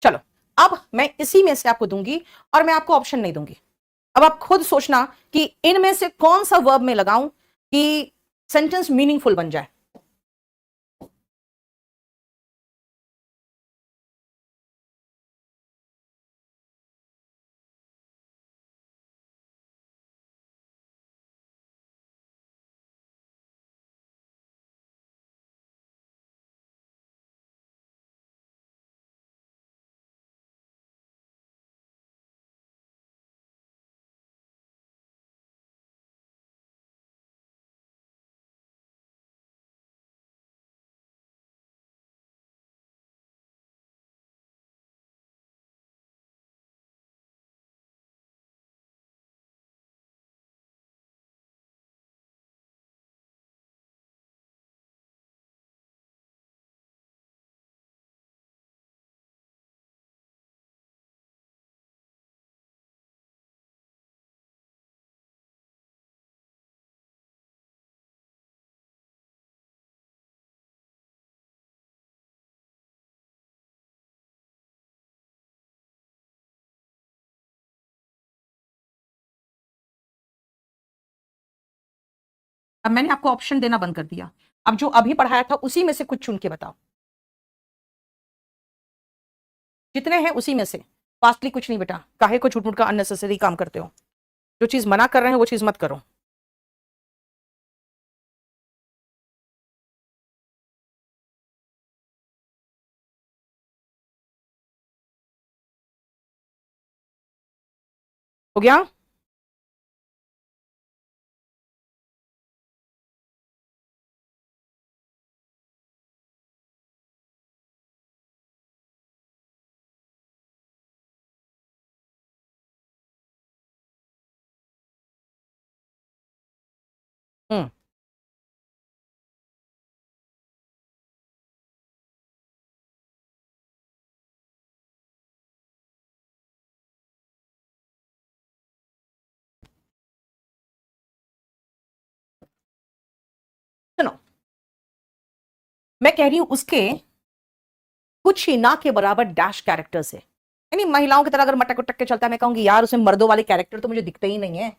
Speaker 1: चलो अब मैं इसी में से आपको दूंगी और मैं आपको ऑप्शन नहीं दूंगी। अब आप खुद सोचना कि इनमें से कौन सा वर्ब में लगाऊं कि सेंटेंस मीनिंगफुल बन जाए। अब मैंने आपको ऑप्शन देना बंद कर दिया, अब जो अभी पढ़ाया था उसी में से कुछ चुन के बताओ, जितने हैं उसी में से। फास्टली कुछ नहीं बेटा, काहे को झूठ मूठ का अननेसेसरी काम करते हो? जो चीज मना कर रहे हैं वो चीज मत करो। हो गया? हम्म। सुनो, मैं कह रही हूं उसके कुछ ही ना के बराबर डैश कैरेक्टर्स है, यानी महिलाओं की तरह अगर मटक उटक के चलता है मैं कहूंगी यार उसमें मर्दों वाले कैरेक्टर तो मुझे दिखते ही नहीं है।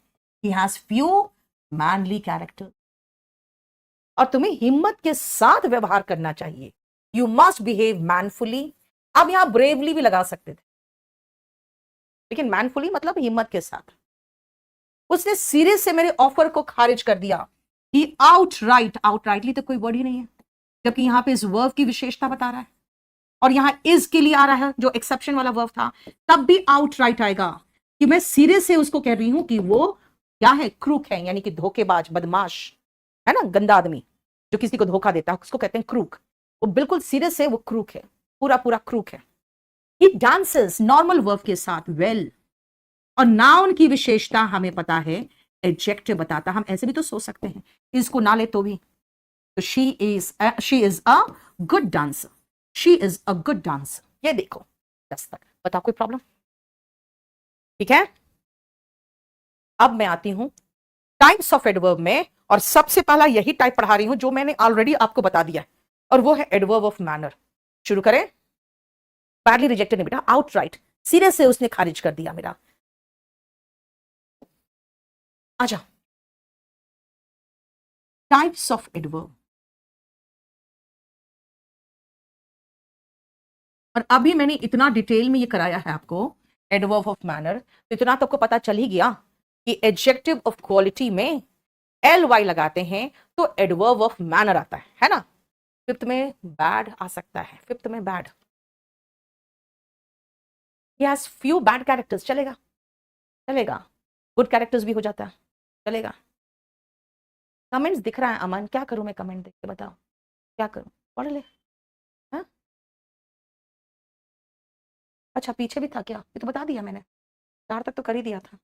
Speaker 1: He has few manly character, और तुम्हें हिम्मत के साथ व्यवहार करना चाहिए। You must behave manfully. अब यहां ब्रेवली भी लगा सकते थे, लेकिन मैनफुली मतलब हिम्मत के साथ। उसने सीरियस से मेरे ऑफर को खारिज कर दिया। ही आउटराइटली तो कोई वर्ड ही नहीं है, जबकि यहां पे इस वर्ब की विशेषता बता रहा है, और यहां इज के लिए आ रहा है जो एक्सेप्शन वाला वर्ब था, तब भी आउटराइट आएगा कि मैं सीरियस से उसको कह रही हूं कि वो क्या है, क्रूक है, यानी कि धोखेबाज, बदमाश है ना, गंदा आदमी जो किसी को धोखा देता है उसको कहते हैं क्रूक। वो बिल्कुल सीरियस है, वो क्रूक है, पूरा पूरा क्रूक है। ही डांसेस नॉर्मल वर्ब के साथ वेल, और नाउन की विशेषता हमें पता है एडजेक्टिव बताता, हम ऐसे भी तो सोच सकते हैं इसको ना ले तो भी। तो she is a good dancer, she is a good dancer, ये देखो 10 तक। बताओ कोई प्रॉब्लम? ठीक है, अब मैं आती हूं टाइप्स ऑफ एडवर्ब में, और सबसे पहला यही टाइप पढ़ा रही हूं जो मैंने ऑलरेडी आपको बता दिया है, और वो है एडवर्ब ऑफ मैनर। शुरू करें? बैडली रिजेक्टेड नहीं बेटा, आउटराइट सीरियस से उसने खारिज कर दिया मेरा। आजा, टाइप्स ऑफ एडवर्ब। और अभी मैंने इतना डिटेल में ये कराया है आपको एडवर्ब ऑफ मैनर, तो इतना तो आपको पता चल ही गया कि एडजेक्टिव ऑफ क्वालिटी में एल वाई लगाते हैं तो एडवर्ब ऑफ मैनर आता है ना। फिफ्थ में बैड आ सकता है, फिफ्थ में bad, he has few bad characters, चलेगा, चलेगा। गुड कैरेक्टर्स भी हो जाता है, चलेगा। कमेंट्स दिख रहा है अमन, क्या करूं मैं कमेंट देख के, बताओ क्या करूं? पढ़ ले। हाँ? अच्छा पीछे भी था क्या? ये तो बता दिया मैंने, 4 तक तो कर ही दिया था।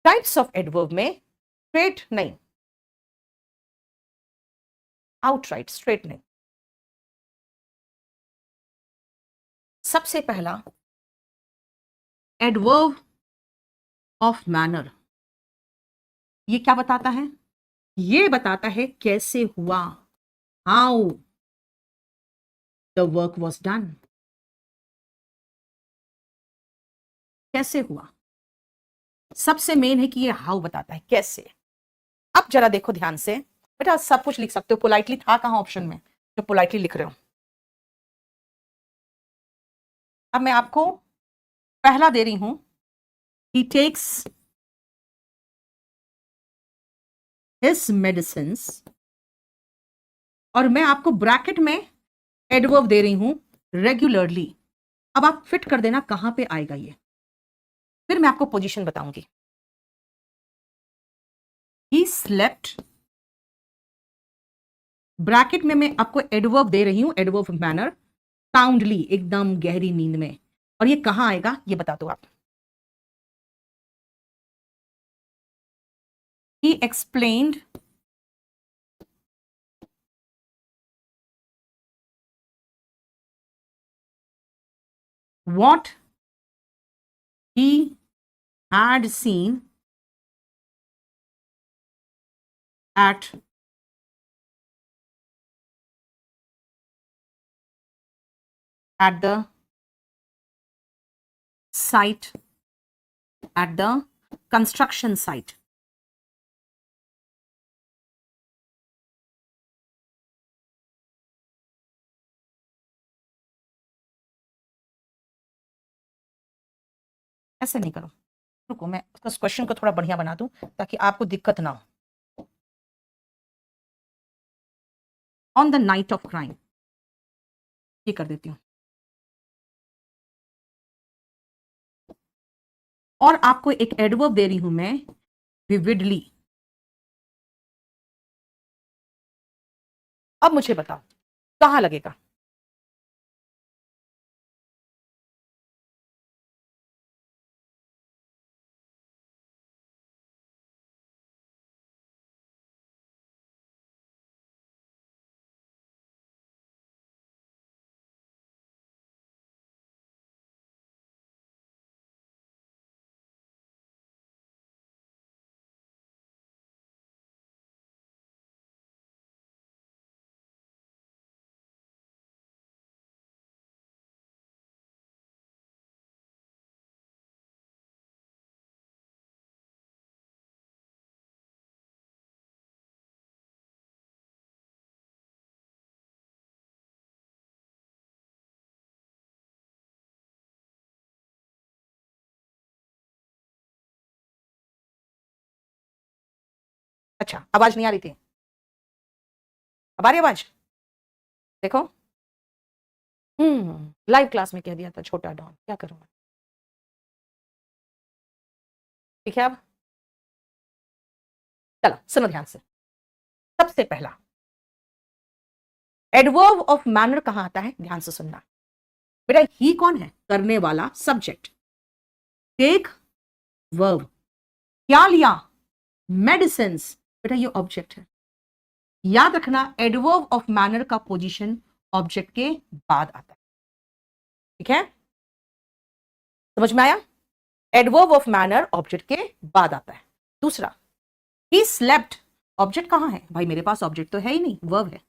Speaker 1: टाइप्स ऑफ एडवर्ब में स्ट्रेट नहीं, आउटराइट स्ट्रेट नहीं। सबसे पहला एडवर्ब ऑफ मैनर, ये क्या बताता है? ये बताता है कैसे हुआ, how the work was done, कैसे हुआ। सबसे मेन है कि ये हाउ बताता है कैसे। अब जरा देखो ध्यान से, बेटा सब कुछ लिख सकते हो, पोलाइटली था कहां ऑप्शन में जो पोलाइटली लिख रहे हो। अब मैं आपको पहला दे रही हूं, ही टेक्स हिज मेडिसिन्स, और मैं आपको ब्रैकेट में एडवर्ब दे रही हूं रेगुलरली। अब आप फिट कर देना कहां पे आएगा ये, फिर मैं आपको पोजीशन बताऊंगी। ही स्लेप्ट, ब्रैकेट में मैं आपको एडवर्ब दे रही हूं, एडवर्ब मैनर, साउंडली, एकदम गहरी नींद में। और ये कहां आएगा ये बता दो आप। ही explained what he had seen at the site, at the construction site. ऐसे नहीं करो, रुको मैं उसका क्वेश्चन को थोड़ा बढ़िया बना दूं ताकि आपको दिक्कत ना हो। On the night of crime, ये कर देती हूं। और आपको एक एडवर्ब दे रही हूं मैं, विविडली। अब मुझे बताओ कहां लगेगा। अच्छा आवाज नहीं आ रही थी, अब आ रही आवाज? देखो, लाइव क्लास में कह दिया था छोटा डॉन, क्या करूं मैं। ठीक है, अब चलो सुनो ध्यान से। सबसे पहला एडवर्ब ऑफ मैनर कहां आता है, ध्यान से सुनना बेटा। ही कौन है, करने वाला, सब्जेक्ट। टेक वर्ब, क्या लिया, मेडिसिन्स, बेटा ये ऑब्जेक्ट है। याद रखना एडवर्ब ऑफ मैनर का पोजीशन ऑब्जेक्ट के बाद आता है। ठीक है, समझ में आया? एडवर्ब ऑफ मैनर ऑब्जेक्ट के बाद आता है। दूसरा, ही स्लेप्ट, ऑब्जेक्ट कहां है भाई, मेरे पास ऑब्जेक्ट तो है ही नहीं, वर्ब है।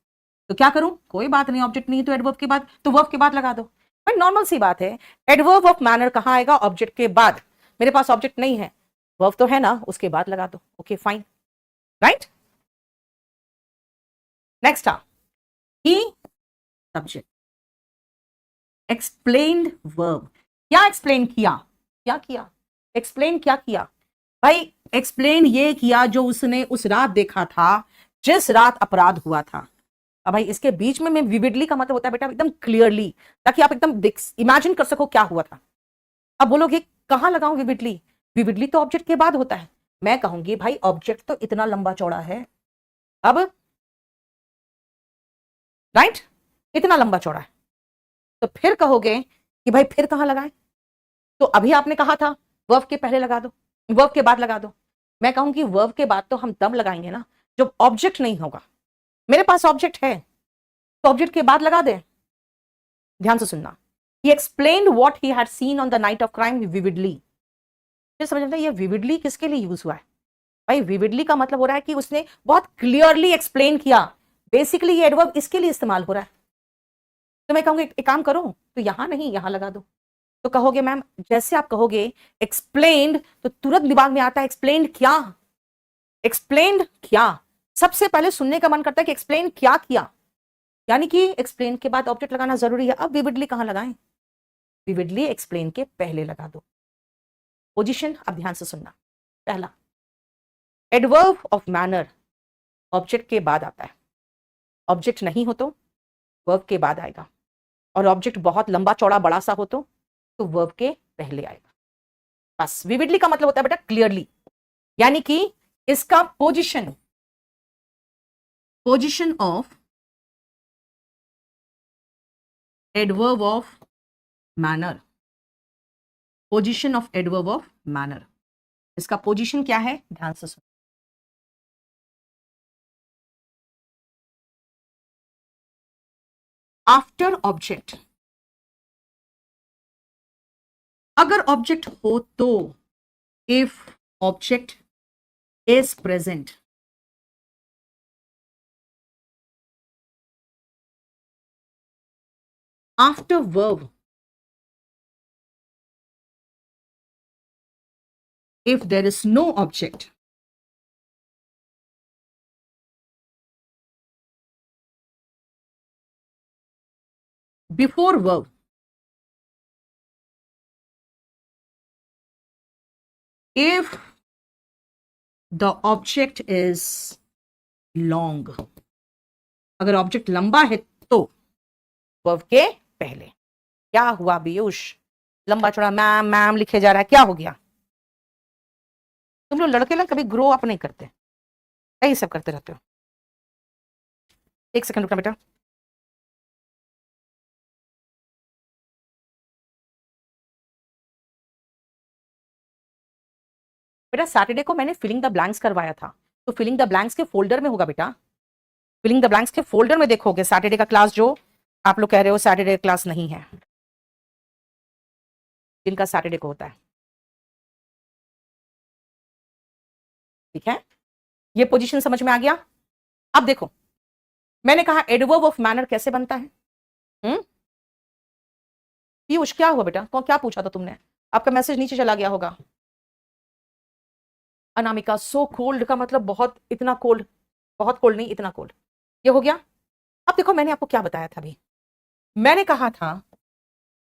Speaker 1: तो क्या करूं, कोई बात नहीं, ऑब्जेक्ट नहीं तो एडवर्ब के बाद, तो वर्ब के बाद लगा दो। भाई नॉर्मल सी बात है, एडवर्ब ऑफ मैनर कहां आएगा, ऑब्जेक्ट के बाद। मेरे पास ऑब्जेक्ट नहीं है, वर्ब तो है ना, उसके बाद लगा दो। Okay fine, right. नेक्स्ट था ही सब्जेक्ट, एक्सप्लेन्ड वर्ब, क्या एक्सप्लेन किया, क्या किया, एक्सप्लेन क्या किया भाई, एक्सप्लेन ये किया जो उसने उस रात देखा था, जिस रात अपराध हुआ था। अब भाई इसके बीच में मैं विविडली का मतलब होता है बेटा एकदम क्लियरली, ताकि आप एकदम इमेजिन कर सको क्या हुआ था। अब बोलोगे कहां लगाऊं विविडली, विविडली तो ऑब्जेक्ट के बाद होता है। मैं कहूंगी भाई ऑब्जेक्ट तो इतना लंबा चौड़ा है, अब राइट, इतना लंबा चौड़ा है, तो फिर कहोगे कि भाई फिर कहां लगाएं। तो अभी आपने कहा था वर्ब के पहले लगा दो, वर्ब के बाद लगा दो। मैं कहूंगी वर्ब के बाद तो हम तब लगाएंगे ना जब ऑब्जेक्ट नहीं होगा। मेरे पास ऑब्जेक्ट है तो ऑब्जेक्ट के बाद लगा दे। ध्यान से सुनना, He explained what he had seen on the night of crime vividly. फिर समझ में ये विविडली किसके लिए यूज हुआ है भाई? विविडली का मतलब हो रहा है कि उसने बहुत क्लियरली एक्सप्लेन किया। बेसिकली ये एडवर्ब इसके लिए इस्तेमाल हो रहा है। तो मैं कहूंगी एक काम करो, तो यहां नहीं यहां लगा दो। तो कहोगे मैम, जैसे आप कहोगे एक्सप्लेन्ड तो तुरंत दिमाग में आता है एक्सप्लेन्ड क्या, एक्सप्लेन्ड क्या। सबसे पहले सुनने का मन करता है कि एक्सप्लेन क्या किया, यानी कि एक्सप्लेन के बाद ऑब्जेक्ट लगाना जरूरी है। अब विविडली कहां लगाएं? विविडली एक्सप्लेन के पहले लगा दो। पोजीशन अब ध्यान से सुनना। पहला, एडवर्ब ऑफ मैनर ऑब्जेक्ट के बाद आता है। ऑब्जेक्ट नहीं हो तो वर्ब के बाद आएगा, और ऑब्जेक्ट बहुत लंबा चौड़ा बड़ा सा हो तो वर्ब के पहले आएगा। बस विविडली का मतलब होता है बेटा क्लियरली, यानी कि इसका position of adverb of manner, position of adverb of manner, इसका पोजीशन क्या है? ध्यान से सुनो। आफ्टर ऑब्जेक्ट, अगर ऑब्जेक्ट हो तो, if object is present, after verb, if there is no object, before verb, if the object is long, अगर ऑब्जेक्ट लंबा है तो वर्ब के पहले। क्या हुआ पीयूष, लंबा चौड़ा मैम मैम लिखे जा रहा है, क्या हो गया? तुम लोग लड़के ना कभी ग्रो अप नहीं करते, यही सब करते रहते हो। एक सेकंड रुकना बेटा। बेटा सैटरडे को मैंने फिलिंग द ब्लैंक्स करवाया था, तो फिलिंग द ब्लैंक्स के फोल्डर में होगा बेटा। फिलिंग द ब्लैंक्स के फोल्डर में देखोगे सैटरडे का क्लास, जो आप लोग कह रहे हो सैटरडे क्लास नहीं है, जिनका सैटरडे को होता है। ठीक है, ये पोजीशन समझ में आ गया? अब देखो, मैंने कहा एडवर्ब ऑफ मैनर कैसे बनता है। पीयूष क्या हुआ बेटा, क्या पूछा था तुमने? आपका मैसेज नीचे चला गया होगा। अनामिका, सो कोल्ड का मतलब बहुत, इतना कोल्ड, बहुत कोल्ड नहीं, इतना कोल्ड, ये हो गया। अब देखो मैंने आपको क्या बताया था अभी, मैंने कहा था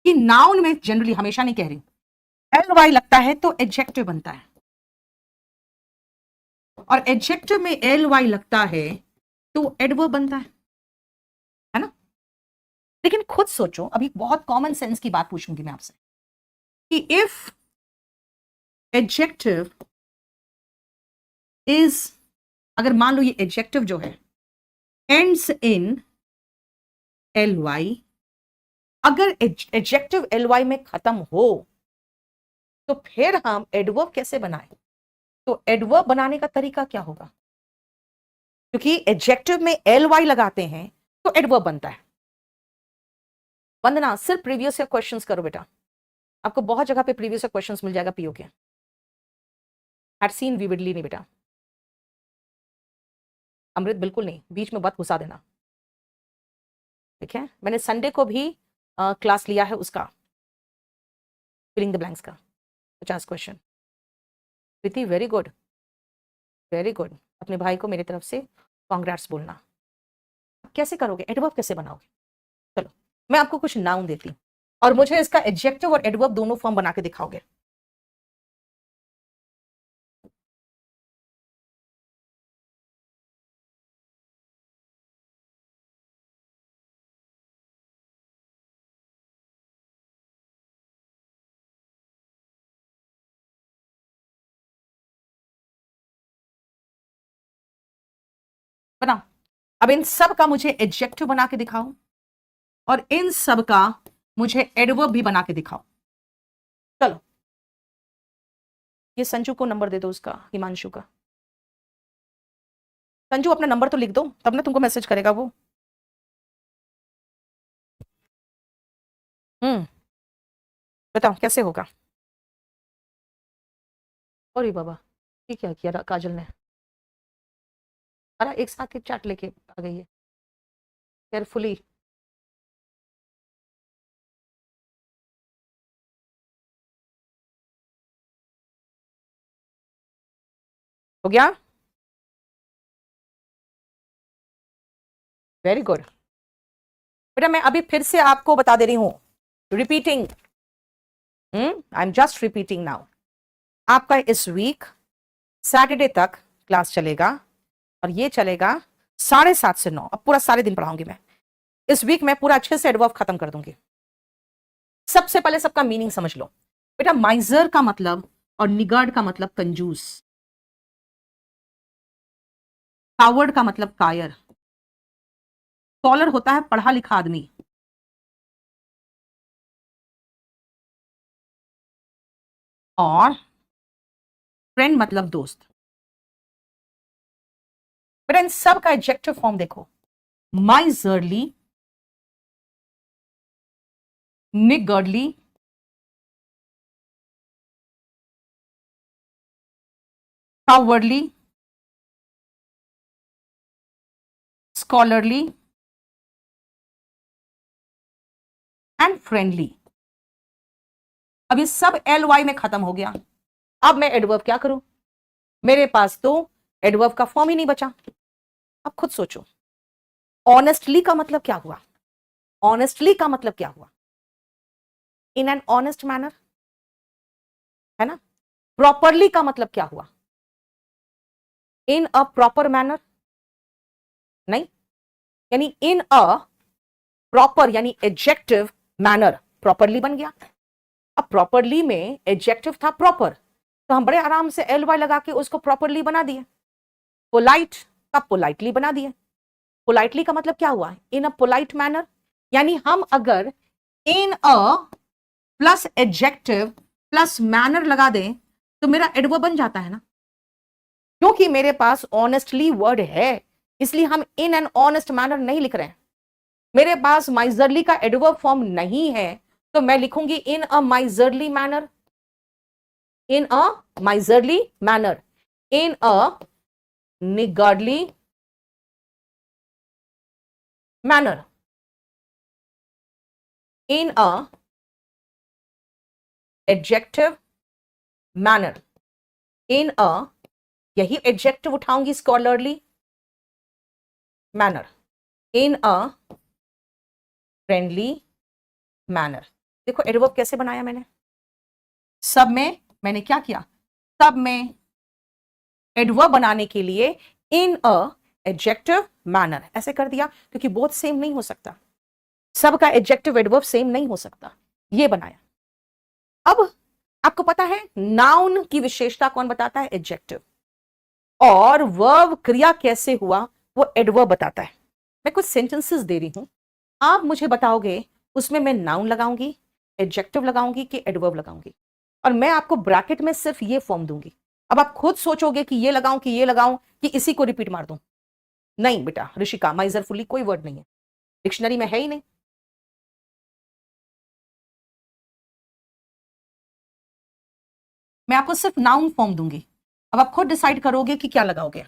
Speaker 1: कि नाउन में जनरली, हमेशा नहीं कह रही, एल वाई लगता है तो एडजेक्टिव बनता है, और एडजेक्टिव में एल वाई लगता है तो एडवर्ब बनता है ना? लेकिन खुद सोचो, अभी बहुत कॉमन सेंस की बात पूछूंगी मैं आपसे कि इफ एडजेक्टिव इज, अगर मान लो ये एडजेक्टिव जो है एंड्स इन एल वाई, अगर एडजेक्टिव एल वाई में खत्म हो तो फिर हम एडवर्ब कैसे बनाएं? तो एडवर्ब बनाने का तरीका क्या होगा? क्योंकि एडजेक्टिव में एल वाई लगाते हैं तो एडवर्ब बनता है। वंदना, सिर्फ प्रीवियस ईयर क्वेश्चंस करो बेटा, आपको बहुत जगह पे प्रीवियस ईयर क्वेश्चंस मिल जाएगा पीओ के। हैड सीन विविडली नहीं बेटा, अमृत बिल्कुल नहीं, बीच में मत घुसा देना। ठीक है, मैंने संडे को भी क्लास लिया है उसका, फिलिंग द ब्लैंक्स का 50 क्वेश्चन। प्रीति वेरी गुड, वेरी गुड, अपने भाई को मेरी तरफ से कॉन्ग्रेट्स बोलना। कैसे करोगे, एडवर्ब कैसे बनाओगे? चलो मैं आपको कुछ नाउन देती और मुझे इसका एडजेक्टिव और एडवर्ब दोनों फॉर्म बना के दिखाओगे। बनाओ। अब इन सब का मुझे एडजेक्टिव बना के दिखाओ और इन सब का मुझे एडवर्ब भी बना के दिखाओ। चलो, ये संजू को नंबर दे दो उसका, हिमांशु का। संजू अपना नंबर तो लिख दो, तब ना तुमको मैसेज करेगा वो। बताओ कैसे होगा? अरे बाबा, ये क्या किया काजल ने? अरे एक साथ ही चाट लेके आ गई है, केयरफुली। हो गया? Very good. बेटा मैं अभी फिर से आपको बता दे रही हूं, repeating. I am just repeating now. आपका इस वीक सैटरडे तक क्लास चलेगा, और ये चलेगा 7:30 से 9। अब पूरा सारे दिन पढ़ाऊंगी मैं। इस वीक मैं पूरा अच्छे से एडवर्ब खत्म कर दूंगी। सबसे पहले सबका मीनिंग समझ लो। बेटा माइजर का मतलब और निगर्ड का मतलब कंजूस। कावर्ड का मतलब कायर। स्कॉलर होता है पढ़ा लिखा आदमी। और फ्रेंड मतलब दोस्त। बेटा इन सब का एडजेक्टिव फॉर्म देखो। Miserly, niggardly, cowardly, scholarly and friendly. अब ये सब एल वाई में खत्म हो गया। अब मैं एडवर्ब क्या करूं? मेरे पास तो एडवर्ब का फॉर्म ही नहीं बचा। अब खुद सोचो, ऑनेस्टली का मतलब क्या हुआ? ऑनेस्टली का मतलब क्या हुआ? इन एन ऑनेस्ट मैनर, है ना? प्रॉपरली का मतलब क्या हुआ? इन अ प्रॉपर मैनर। नहीं, यानी इन अ प्रॉपर यानी एडजेक्टिव मैनर प्रॉपरली बन गया। अब प्रॉपरली में एडजेक्टिव था प्रॉपर, तो हम बड़े आराम से एल वाई लगा के उसको प्रॉपरली बना दिए। पोलाइट का पोलाइटली बना दिए। पोलाइटली का मतलब क्या हुआ? इन अ पोलाइट मैनर। यानी हम अगर इन अ प्लस एडजेक्टिव प्लस मैनर लगा दें तो मेरा एडवर्ब बन जाता है ना। क्योंकि मेरे पास ऑनेस्टली वर्ड है, इसलिए हम इन एन ऑनेस्ट मैनर नहीं लिख रहे हैं। मेरे पास माइजरली का एडवर्ब फॉर्म नहीं है, तो मैं लिखूंगी in a miserly manner. In a miserly manner, in a niggardly manner, in a adjective manner, in a, यही एडजेक्टिव उठाऊंगी scholarly manner, in a friendly manner. देखो एडवर्ब कैसे बनाया मैंने। सब में मैंने क्या किया? सब में एडवर्ब बनाने के लिए इन अ एडजेक्टिव मैनर ऐसे कर दिया, क्योंकि बोथ सेम नहीं हो सकता। सबका एडजेक्टिव एडवर्ब सेम नहीं हो सकता, ये बनाया। अब आपको पता है नाउन की विशेषता कौन बताता है? एडजेक्टिव। और वर्ब क्रिया कैसे हुआ वो एडवर्ब बताता है। मैं कुछ सेंटेंसेस दे रही हूं, आप मुझे बताओगे उसमें मैं नाउन लगाऊंगी, एडजेक्टिव लगाऊंगी कि एडवर्ब लगाऊंगी। और मैं आपको ब्रैकेट में सिर्फ ये फॉर्म दूंगी। अब आप खुद सोचोगे कि ये लगाऊं कि ये लगाऊं कि इसी को रिपीट मार दूं। नहीं बेटा ऋषिका, माइजरफुली कोई वर्ड नहीं है, डिक्शनरी में है ही नहीं। मैं आपको सिर्फ नाउन फॉर्म दूंगी, अब आप खुद डिसाइड करोगे कि क्या लगाओगे।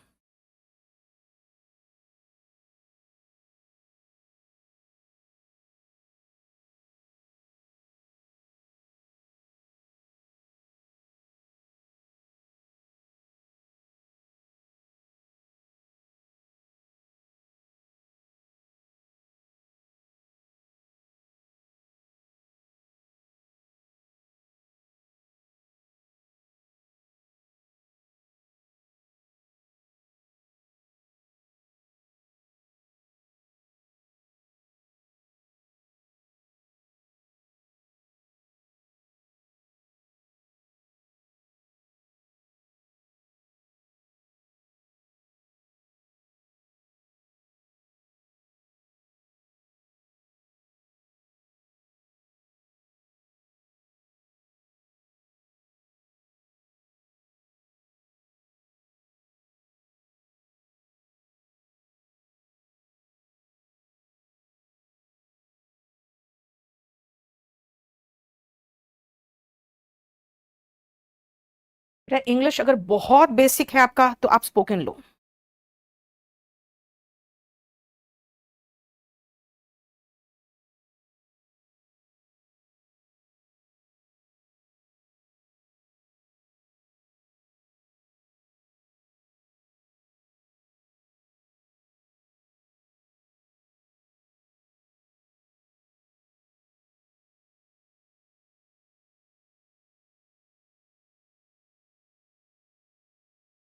Speaker 1: इंग्लिश अगर बहुत बेसिक है आपका तो आप स्पोकन लो।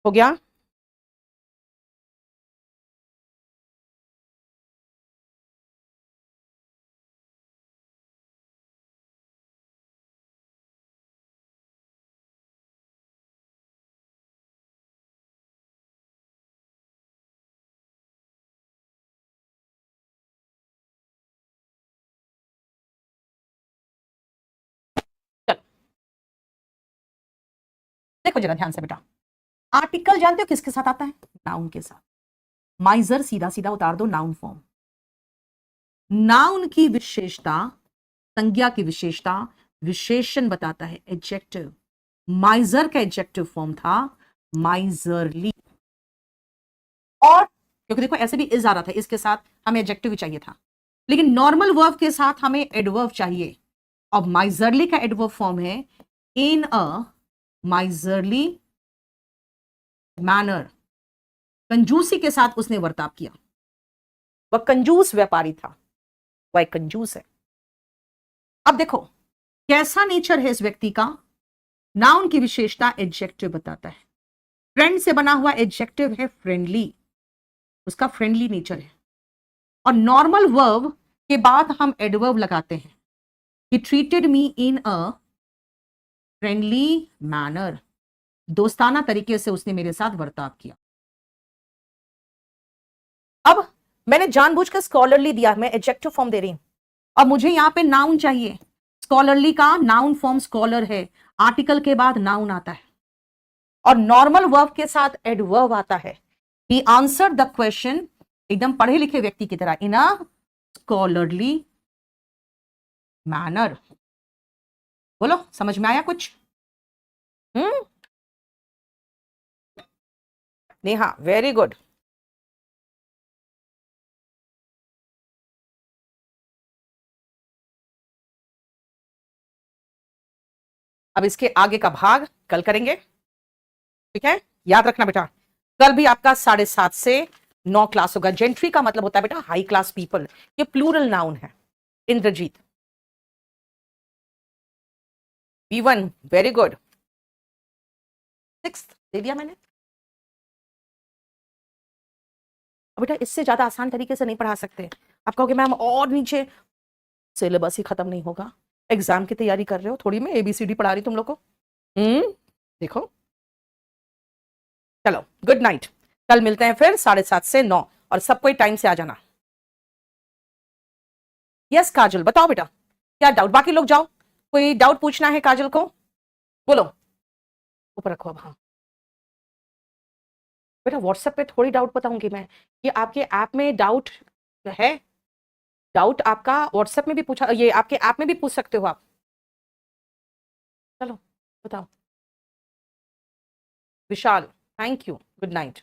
Speaker 1: हो गया? चलो देखो जरा ध्यान से बेटा, आर्टिकल जानते हो किसके साथ आता है? नाउन के साथ। माइजर सीधा सीधा उतार दो नाउन फॉर्म। नाउन की विशेषता, संज्ञा की विशेषता विशेषण बताता है, एडजेक्टिव। माइजर का एडजेक्टिव फॉर्म था माइजरली। और क्योंकि देखो ऐसे भी इज आ रहा था, इसके साथ हमें एडजेक्टिव भी चाहिए था, लेकिन नॉर्मल वर्ब के साथ हमें एडवर्ब चाहिए। अब माइजरली का एडवर्ब फॉर्म है इन अ माइजरली मैनर। कंजूसी के साथ उसने वर्ताव किया, वह कंजूस व्यापारी था, वह एक कंजूस है। अब देखो कैसा नेचर है इस व्यक्ति का, नाउन की विशेषता एडजेक्टिव बताता है। फ्रेंड से बना हुआ एडजेक्टिव है फ्रेंडली, उसका फ्रेंडली नेचर है। और नॉर्मल वर्ब के बाद हम एडवर्ब लगाते हैं, he treated me in a friendly manner. दोस्ताना तरीके से उसने मेरे साथ बर्ताव किया। अब मैंने जानबूझकर स्कॉलरली दिया, मैं एडजेक्टिव फॉर्म दे रही हूं। अब मुझे यहां पे नाउन चाहिए। स्कॉलरली का नाउन फॉर्म स्कॉलर है, आर्टिकल के बाद नाउन आता है और नॉर्मल वर्ब के साथ एडवर्ब आता है। ही आंसर्ड द क्वेश्चन, एकदम पढ़े लिखे व्यक्ति की तरह, इन अ स्कॉलरली मैनर। बोलो समझ में आया कुछ? Neha very good. अब इसके आगे का भाग कल करेंगे, ठीक है? याद रखना बेटा, कल भी आपका 7:30 से 9 क्लास होगा। जेंट्री का मतलब होता है बेटा हाई क्लास पीपल, ये प्लूरल नाउन है। Indrajit B1 very good. 6 दे दिया मैंने। अब बेटा इससे ज्यादा आसान तरीके से नहीं पढ़ा सकते। आप कहोगे मैम और नीचे, सिलेबस ही खत्म नहीं होगा। एग्जाम की तैयारी कर रहे हो, थोड़ी मैं ABCD पढ़ा रही तुम लोग को। देखो चलो गुड नाइट, कल मिलते हैं फिर 7:30 से 9, और सब कोई टाइम से आ जाना। यस काजल बताओ बेटा, क्या डाउट? बाकी लोग जाओ, कोई डाउट पूछना है काजल को? बोलो, ऊपर रखो। अब हाँ बेटा, व्हाट्सएप पे थोड़ी डाउट बताऊंगी मैं, ये आपके ऐप में डाउट है। डाउट आपका व्हाट्सएप में भी पूछा, ये आपके ऐप में भी पूछ सकते हो आप। चलो बताओ। विशाल थैंक यू, गुड नाइट।